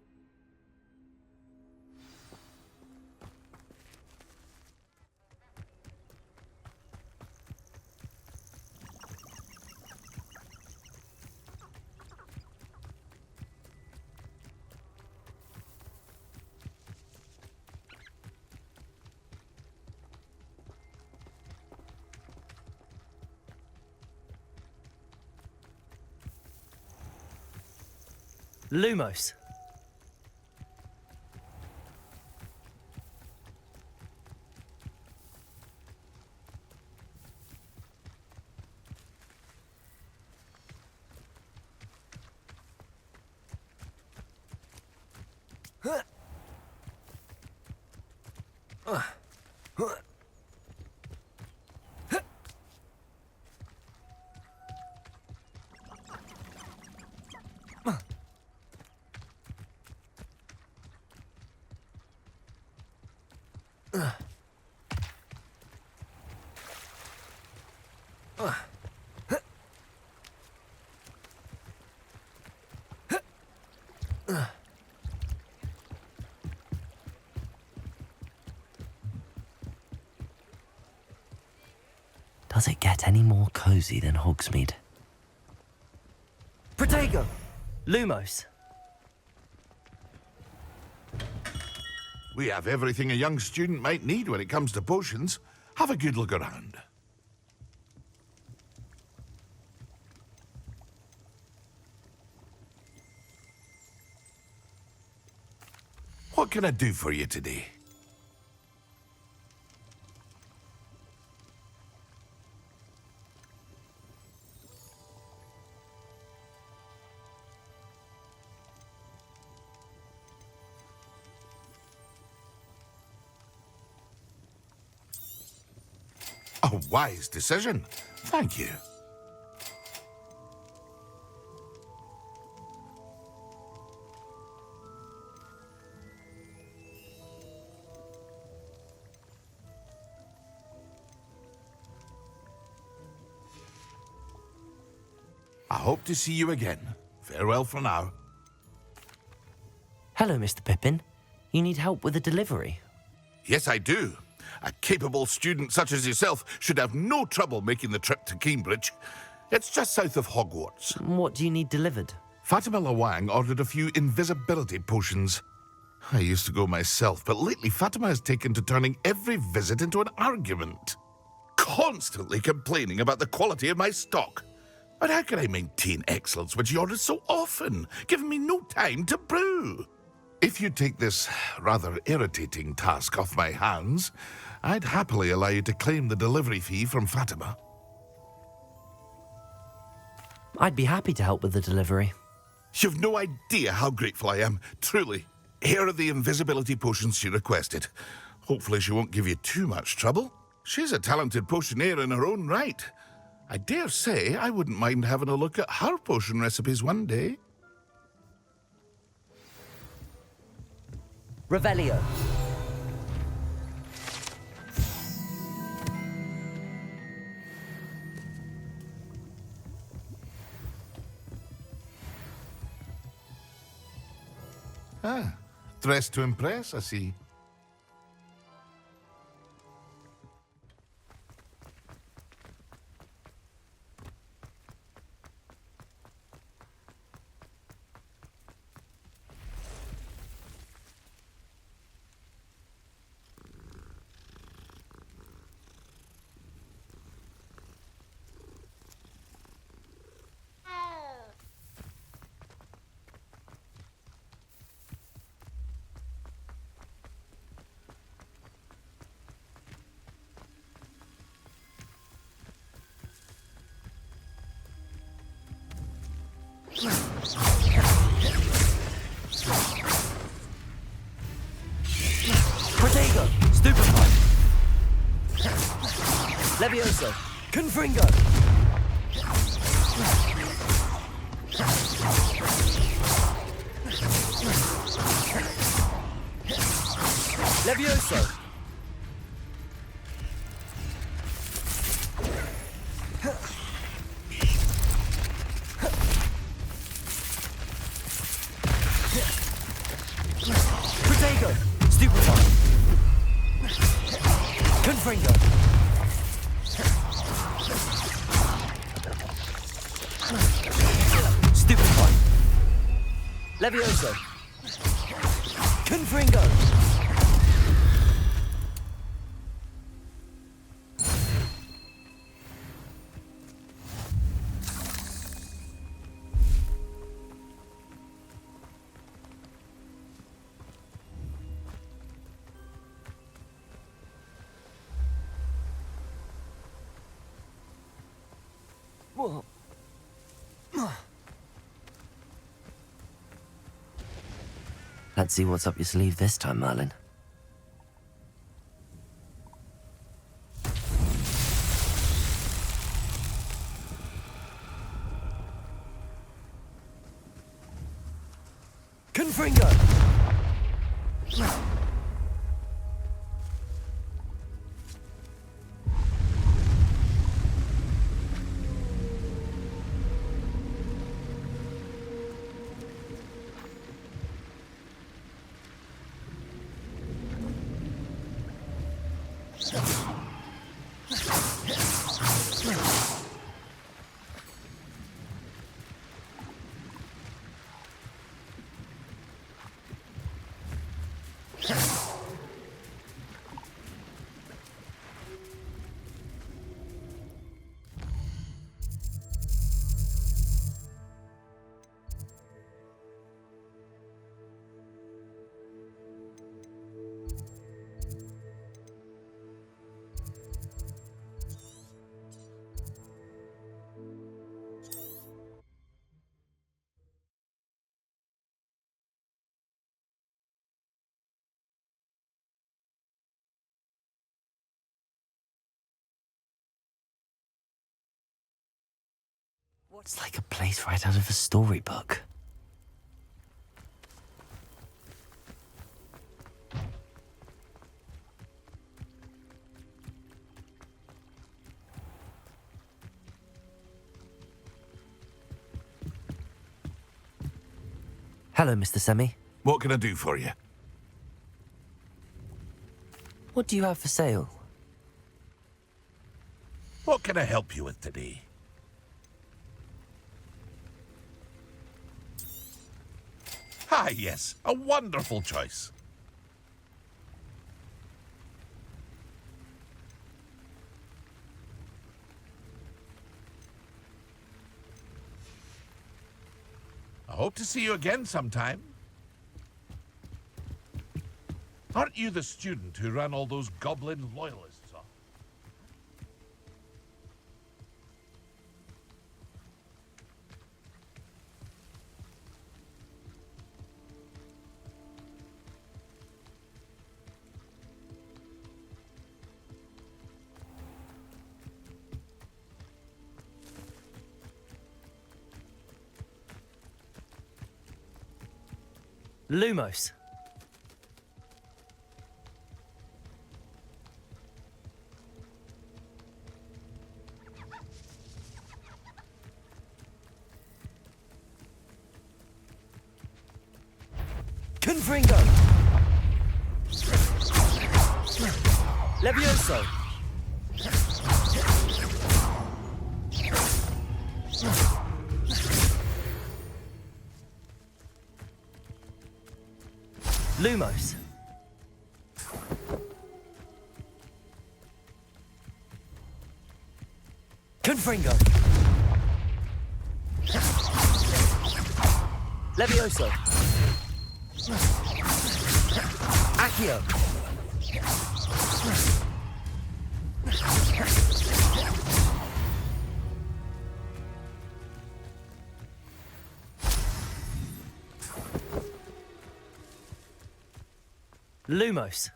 Lumos. Does it get any more cozy than Hogsmeade? Protego! Lumos.
We have everything a young student might need when it comes to potions. Have a good look around. What can I do for you today? A wise decision. Thank you. I hope to see you again. Farewell for now.
Hello, Mr. Pippin. You need help with a delivery?
Yes, I do. A capable student such as yourself should have no trouble making the trip to Cambridge. It's just south of Hogwarts.
What do you need delivered?
Fatima Lawang ordered a few invisibility potions. I used to go myself, but lately Fatima has taken to turning every visit into an argument. Constantly complaining about the quality of my stock. But how can I maintain excellence when she orders so often, giving me no time to brew? If you take this rather irritating task off my hands, I'd happily allow you to claim the delivery fee from Fatima.
I'd be happy to help with the delivery.
You've no idea how grateful I am, truly. Here are the invisibility potions she requested. Hopefully she won't give you too much trouble. She's a talented potioneer in her own right. I dare say I wouldn't mind having a look at her potion recipes one day.
Revelio.
Ah, dressed to impress, I see.
Protego. Stupefy. Levioso. Confringo. Levioso. Protego. Stupefy. Confringo. Stupefy. Levioso. Confringo. Whoa. Let's see what's up your sleeve this time, Merlin. Confringo! It's like a place right out of a storybook. Hello, Mr. Semi.
What can I do for you?
What do you have for sale?
What can I help you with today? Ah, yes, a wonderful choice. I hope to see you again sometime. Aren't you the student who ran all those goblin loyalists off?
Lumos. Confringo. Levioso. Lumos. Confringo. Levioso. Accio. Lumos.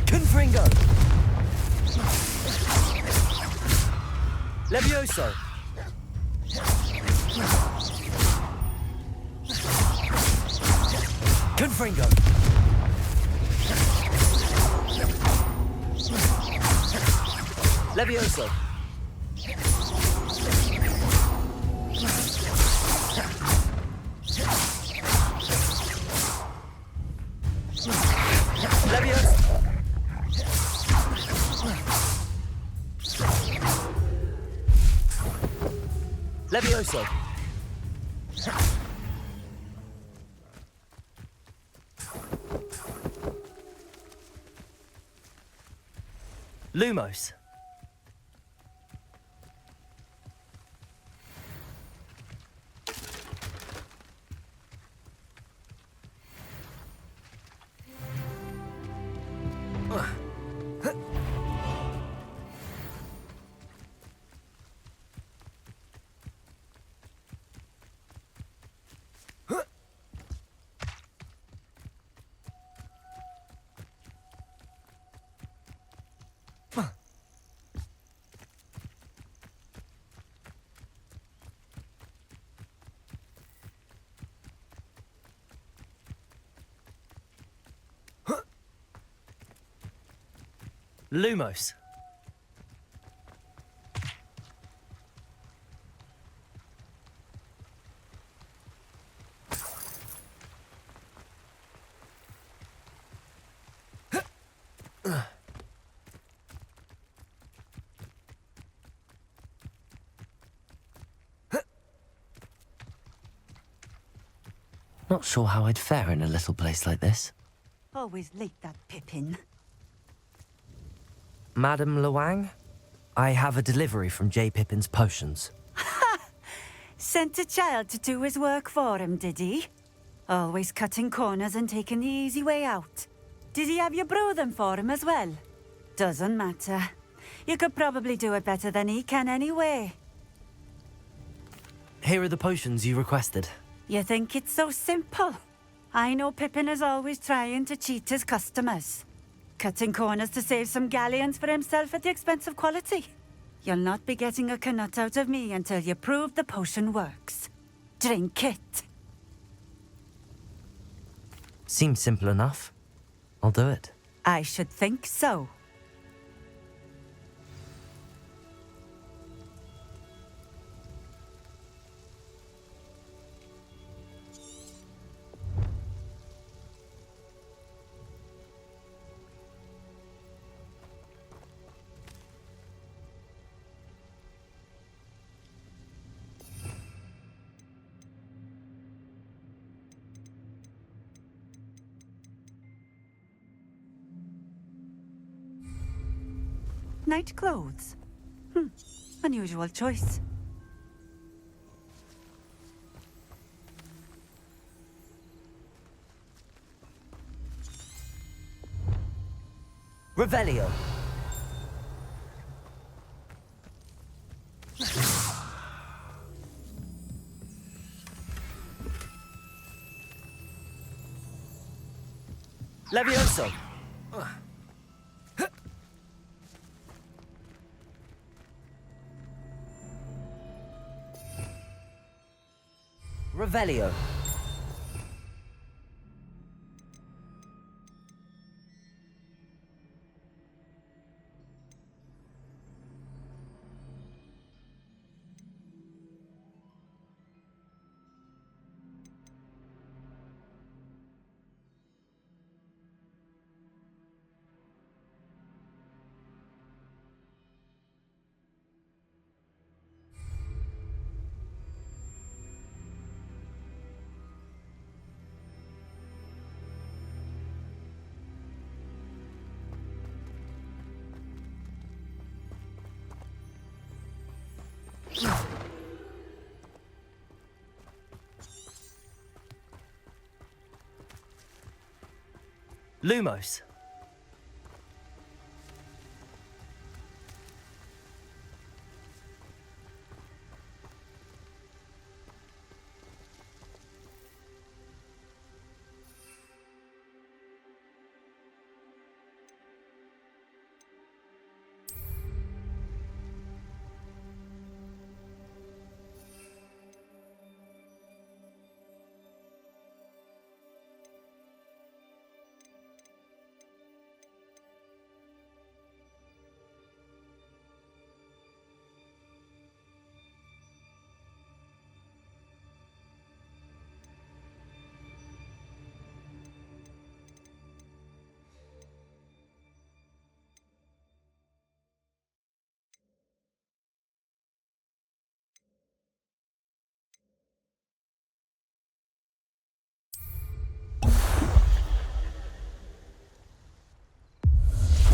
Confringo. Levioso. Confringo. Levioso. Levioso. Levioso. Lumos. Lumos. Not sure how I'd fare in a little place like this.
Always late, that Pippin.
Madam Luang, I have a delivery from J. Pippin's potions.
Sent a child to do his work for him, did he? Always cutting corners and taking the easy way out. Did he have you brew them for him as well? Doesn't matter. You could probably do it better than he can anyway.
Here are the potions you requested.
You think it's so simple? I know Pippin is always trying to cheat his customers. Cutting corners to save some galleons for himself at the expense of quality. You'll not be getting a canut out of me until you prove the potion works. Drink it.
Seems simple enough. I'll do it.
I should think so. Night clothes. Unusual choice.
Revelio. Levioso. Revelio. Lumos.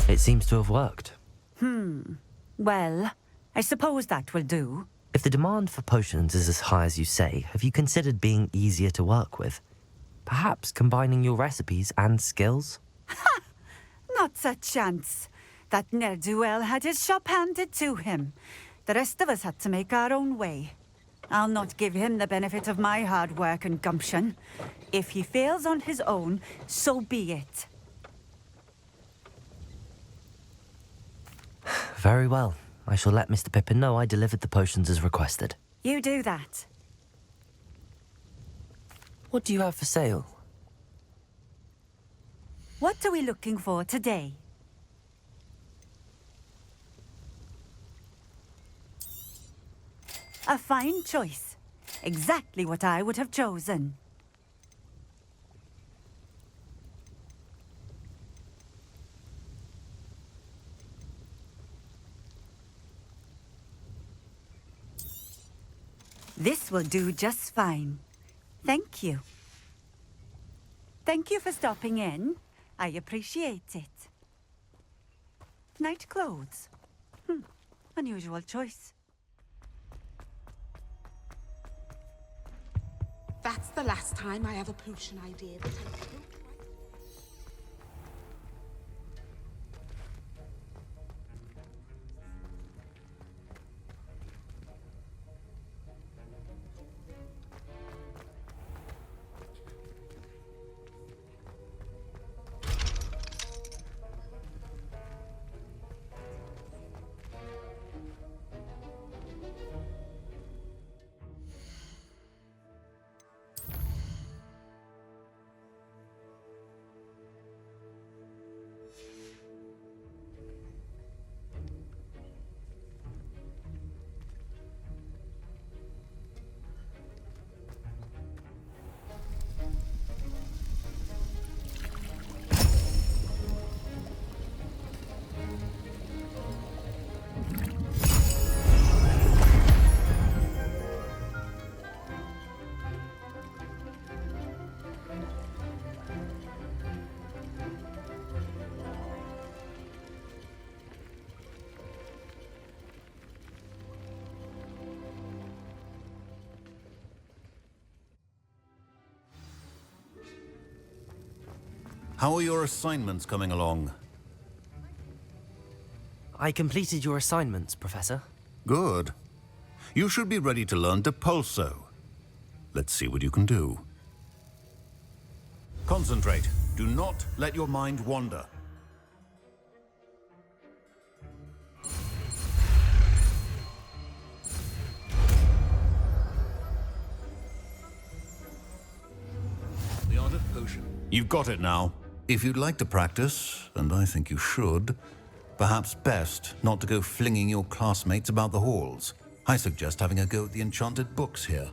It seems to have worked.
Well, I suppose that will do.
If the demand for potions is as high as you say, have you considered being easier to work with? Perhaps combining your recipes and skills?
Not a chance. That ne'er-do-well had his shop handed to him. The rest of us had to make our own way. I'll not give him the benefit of my hard work and gumption. If he fails on his own, so be it.
Very well. I shall let Mr. Pippin know I delivered the potions as requested.
You do that.
What do you have for sale?
What are we looking for today? A fine choice. Exactly what I would have chosen. This will do just fine. Thank you. Thank you for stopping in. I appreciate it. Night clothes. Unusual choice.
That's the last time I have a potion idea that I don't like.
How are your assignments coming along?
I completed your assignments, Professor.
Good. You should be ready to learn Depulso. Let's see what you can do. Concentrate. Do not let your mind wander. The art of potion. You've got it now. If you'd like to practice, and I think you should, perhaps best not to go flinging your classmates about the halls. I suggest having a go at the enchanted books here.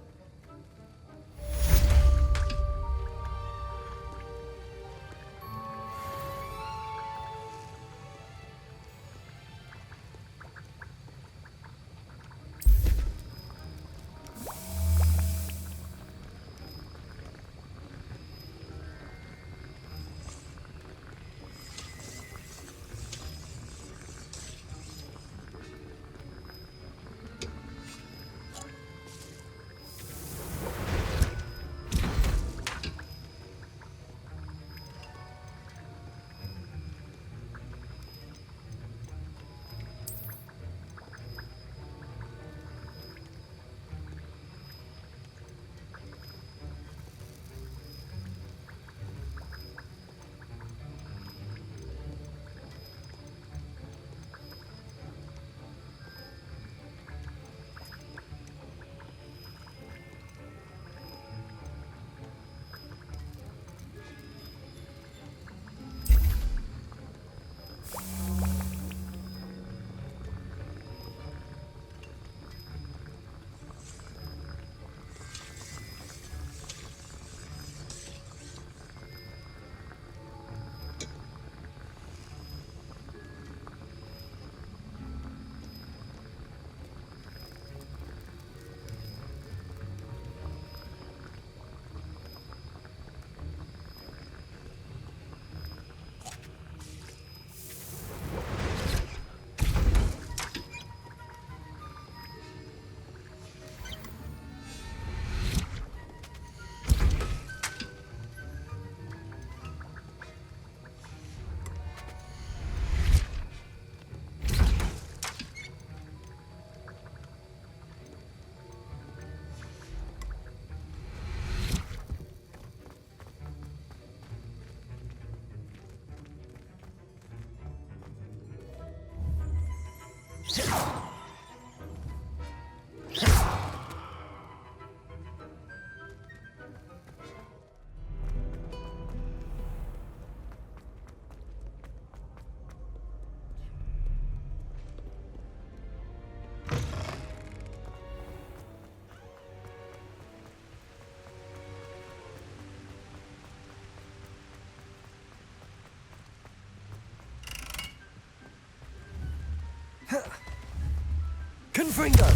Confringo!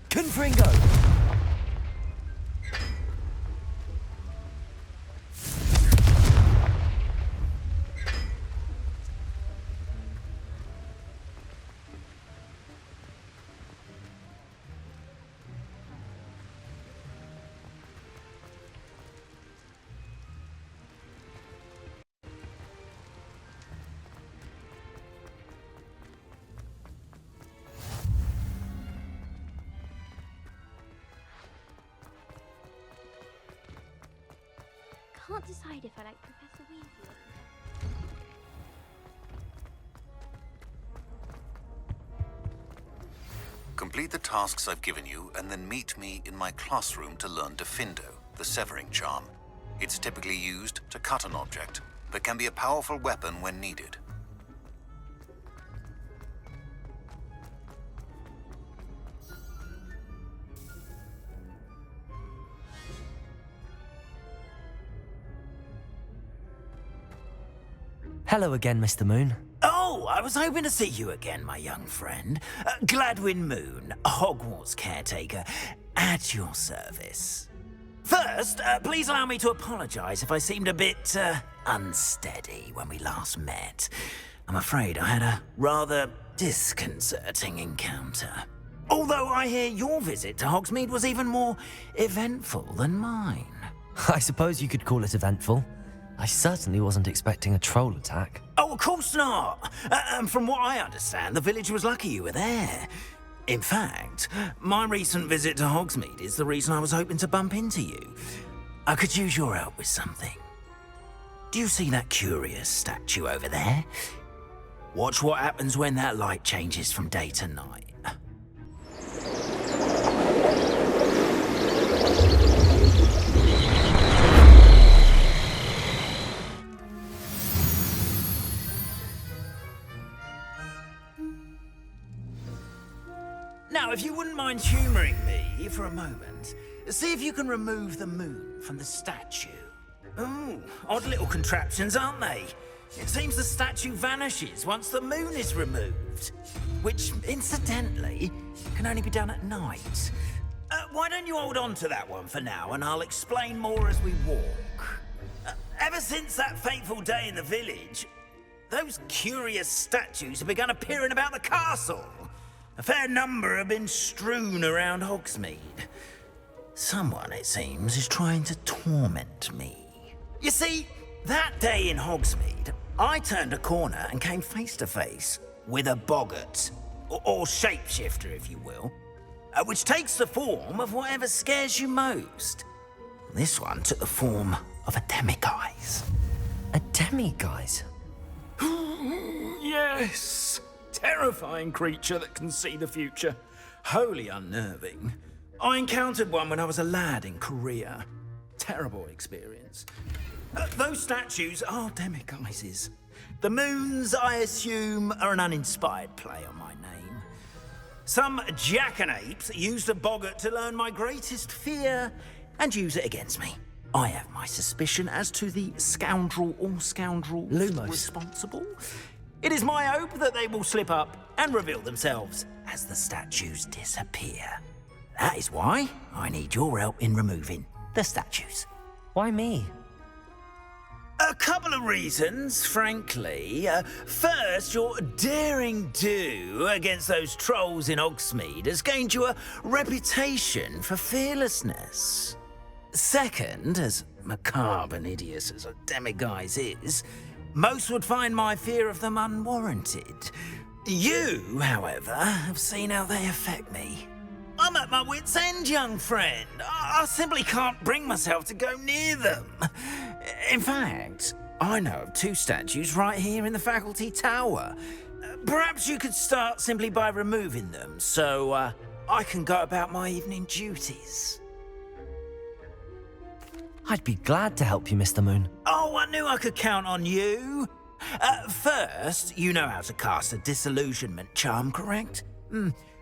Confringo!
Can't decide if I like Professor Weasley.
Complete the tasks I've given you, and then meet me in my classroom to learn Defindo, the severing charm. It's typically used to cut an object, but can be a powerful weapon when needed.
Hello again, Mr. Moon.
Oh, I was hoping to see you again, my young friend. Gladwin Moon, Hogwarts caretaker, at your service. First, please allow me to apologize if I seemed a bit unsteady when we last met. I'm afraid I had a rather disconcerting encounter. Although I hear your visit to Hogsmeade was even more eventful than mine.
I suppose you could call it eventful. I certainly wasn't expecting a troll attack.
Oh, of course not. And from what I understand, the village was lucky you were there. In fact, my recent visit to Hogsmeade is the reason I was hoping to bump into you. I could use your help with something. Do you see that curious statue over there? Watch what happens when that light changes from day to night. Now, if you wouldn't mind humouring me for a moment, see if you can remove the moon from the statue. Ooh, odd little contraptions, aren't they? It seems the statue vanishes once the moon is removed, which, incidentally, can only be done at night. Why don't you hold on to that one for now, and I'll explain more as we walk. Ever since that fateful day in the village, those curious statues have begun appearing about the castle. A fair number have been strewn around Hogsmeade. Someone, it seems, is trying to torment me. You see, that day in Hogsmeade, I turned a corner and came face to face with a boggart, or shapeshifter, if you will, which takes the form of whatever scares you most. This one took the form of a Demiguise.
A Demiguise?
Yes! Terrifying creature that can see the future. Wholly unnerving. I encountered one when I was a lad in Korea. Terrible experience. Those statues are Demiguises. The moons, I assume, are an uninspired play on my name. Some jackanapes used a boggart to learn my greatest fear and use it against me. I have my suspicion as to the scoundrel or scoundrels responsible. It is my hope that they will slip up and reveal themselves as the statues disappear. That is why I need your help in removing the statues.
Why me?
A couple of reasons, frankly. First, your daring do against those trolls in Hogsmeade has gained you a reputation for fearlessness. Second, as macabre and hideous as a Demiguise is, most would find my fear of them unwarranted. You, however, have seen how they affect me. I'm at my wit's end, young friend. I simply can't bring myself to go near them. In fact, I know of two statues right here in the faculty tower. Perhaps you could start simply by removing them, so I can go about my evening duties.
I'd be glad to help you, Mr. Moon.
Oh, I knew I could count on you. First, you know how to cast a disillusionment charm, correct?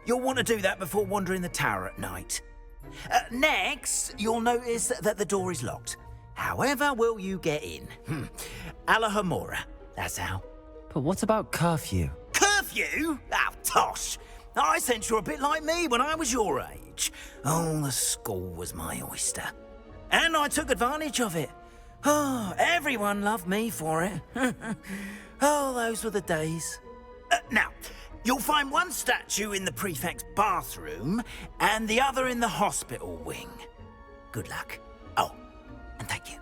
You'll want to do that before wandering the tower at night. Next, you'll notice that the door is locked. However will you get in? Alahomora, that's how.
But what about curfew?
Curfew? Oh, tosh. I sense you're a bit like me when I was your age. Oh, the school was my oyster. And I took advantage of it. Oh, everyone loved me for it. Oh, those were the days. Now, you'll find one statue in the prefect's bathroom and the other in the hospital wing. Good luck. Oh, and thank you.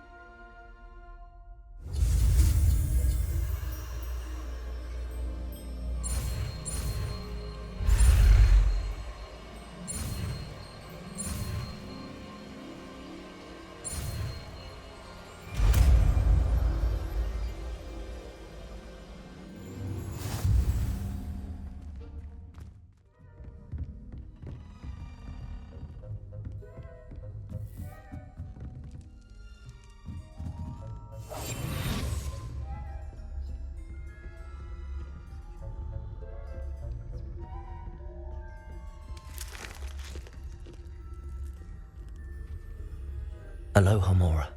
Alahomora.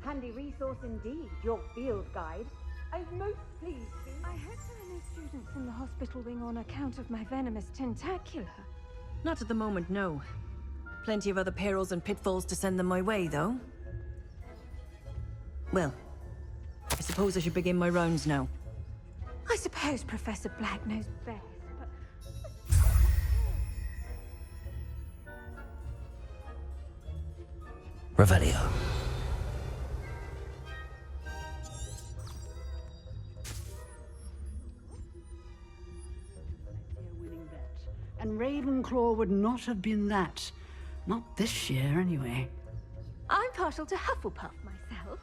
handy resource indeed, your field guide. I'm most pleased to...
I hope there are no students in the hospital wing on account of my venomous tentacula.
Not at the moment, no. Plenty of other perils and pitfalls to send them my way, though. Well, I suppose I should begin my rounds now.
I suppose Professor Black knows best, but...
Revelio.
And Ravenclaw would not have been that. Not this year, anyway.
I'm partial to Hufflepuff myself.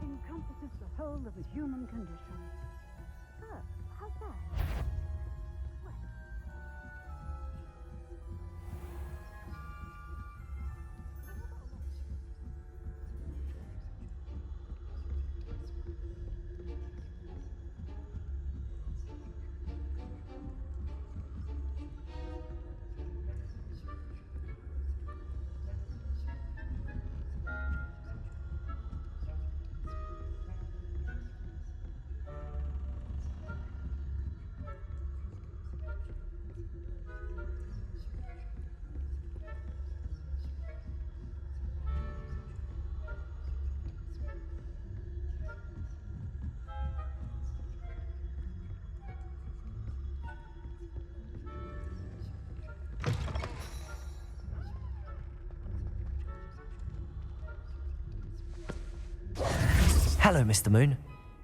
Encompasses the whole of the human condition.
Oh, how's that?
Hello, Mr. Moon.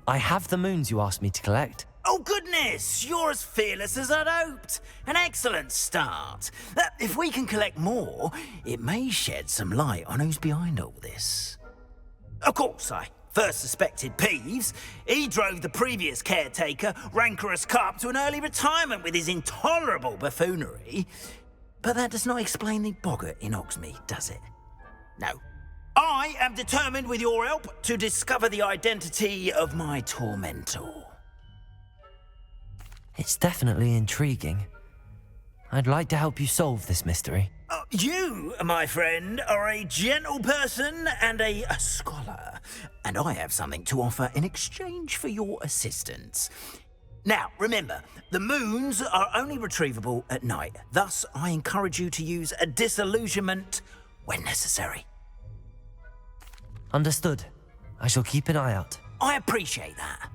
I have the moons you asked me to collect.
Oh, goodness! You're as fearless as I'd hoped. An excellent start. If we can collect more, it may shed some light on who's behind all this. Of course, I first suspected Peeves. He drove the previous caretaker, Rancorous Carp, to an early retirement with his intolerable buffoonery. But that does not explain the boggart in Hogsmeade, does it? No. I am determined, with your help, to discover the identity of my tormentor.
It's definitely intriguing. I'd like to help you solve this mystery.
You, my friend, are a gentle person and a scholar, and I have something to offer in exchange for your assistance. Now, remember, the moons are only retrievable at night. Thus, I encourage you to use a disillusionment when necessary.
Understood. I shall keep an eye out.
I appreciate that.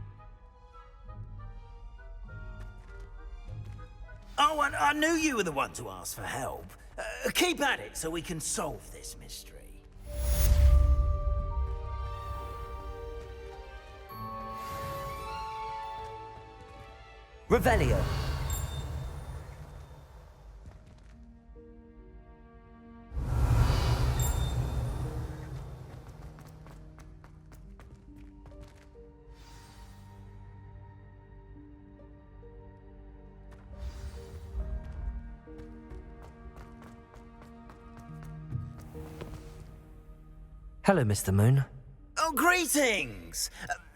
Oh, and I knew you were the one to ask for help. Keep at it so we can solve this mystery.
Revelio. Hello, Mr. Moon.
Oh, greetings!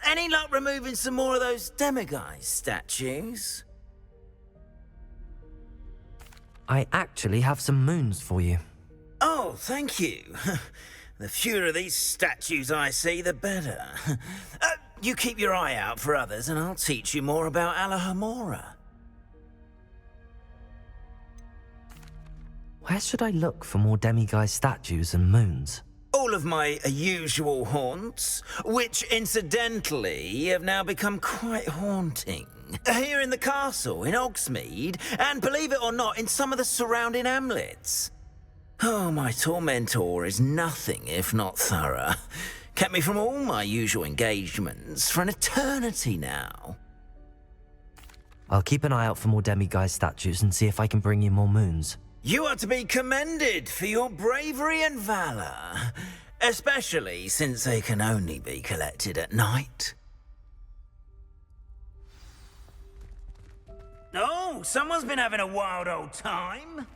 Any luck removing some more of those Demiguise statues?
I actually have some moons for you.
Oh, thank you. The fewer of these statues I see, the better. You keep your eye out for others, and I'll teach you more about Alohomora.
Where should I look for more Demiguise statues and moons?
All of my usual haunts, which incidentally have now become quite haunting. Here in the castle, in Hogsmeade, and believe it or not, in some of the surrounding hamlets. Oh, my tormentor is nothing if not thorough. Kept me from all my usual engagements for an eternity now.
I'll keep an eye out for more Demiguise statues and see if I can bring you more moons.
You are to be commended for your bravery and valor, especially since they can only be collected at night. Oh, someone's been having a wild old time.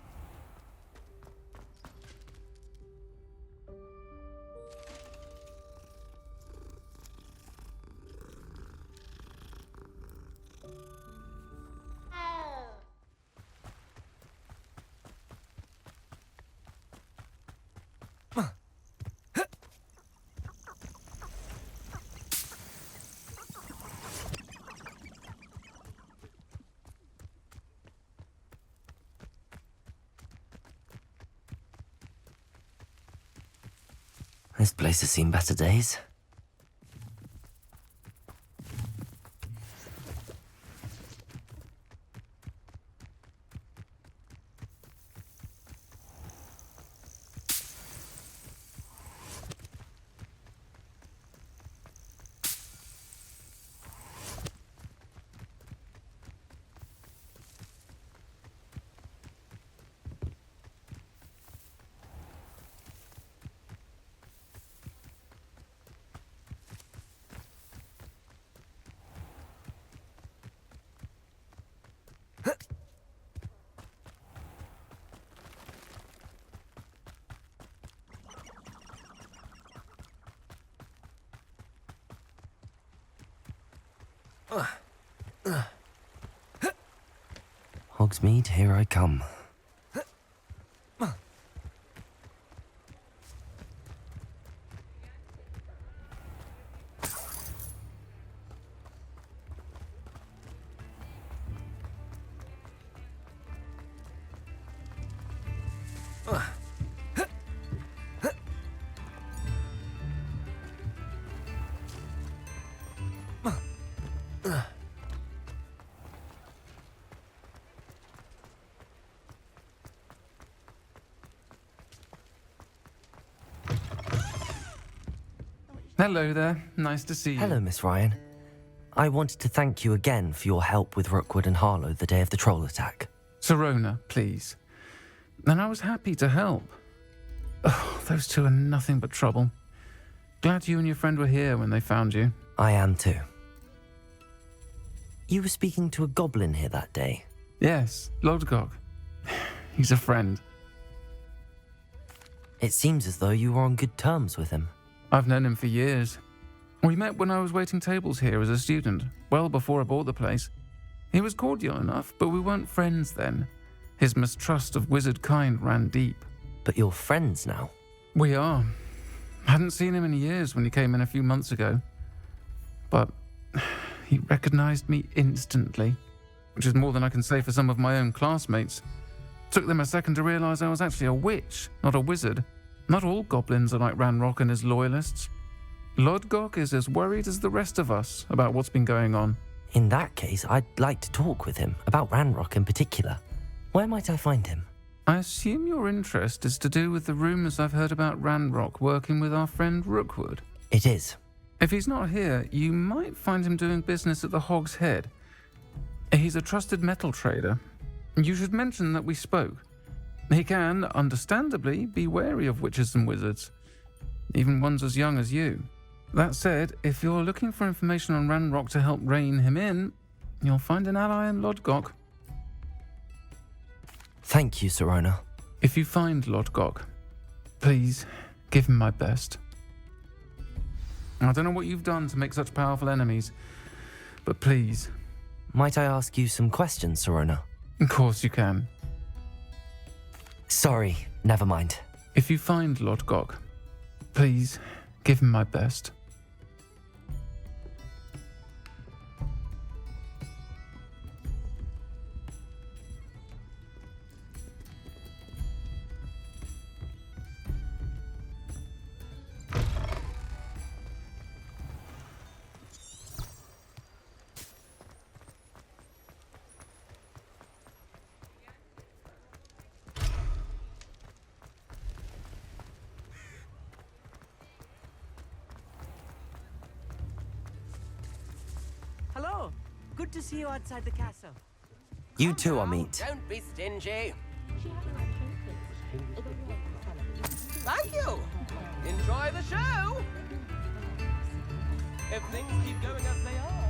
This place has seen better days. Hogsmeade, here I come.
Hello there. Nice to see you.
Hello, Miss Ryan. I wanted to thank you again for your help with Rookwood and Harlow the day of the troll attack.
Sirona, please. And I was happy to help. Oh, those two are nothing but trouble. Glad you and your friend were here when they found you.
I am too. You were speaking to a goblin here that day?
Yes, Lodgok. He's a friend.
It seems as though you were on good terms with him.
I've known him for years. We met when I was waiting tables here as a student, well before I bought the place. He was cordial enough, but we weren't friends then. His mistrust of wizard kind ran deep.
But you're friends now?
We are. Hadn't seen him in years when he came in a few months ago. But he recognized me instantly, which is more than I can say for some of my own classmates. Took them a second to realize I was actually a witch, not a wizard. Not all goblins are like Ranrock and his loyalists. Lodgok is as worried as the rest of us about what's been going on.
In that case, I'd like to talk with him, about Ranrock in particular. Where might I find him?
I assume your interest is to do with the rumors I've heard about Ranrock working with our friend Rookwood.
It is.
If he's not here, you might find him doing business at the Hog's Head. He's a trusted metal trader. You should mention that we spoke. He can, understandably, be wary of witches and wizards, even ones as young as you. That said, if you're looking for information on Ranrock to help rein him in, you'll find an ally in Lodgok.
Thank you, Sirona.
If you find Lodgok, please give him my best. I don't know what you've done to make such powerful enemies, but please.
Might I ask you some questions, Sirona?
Of course you can.
Sorry, never mind.
If you find Lodgok, please give him my best.
Hello. Good to see you outside the castle.
You too, Amit.
Don't be stingy. Thank you. Enjoy the show. If things keep going as they are.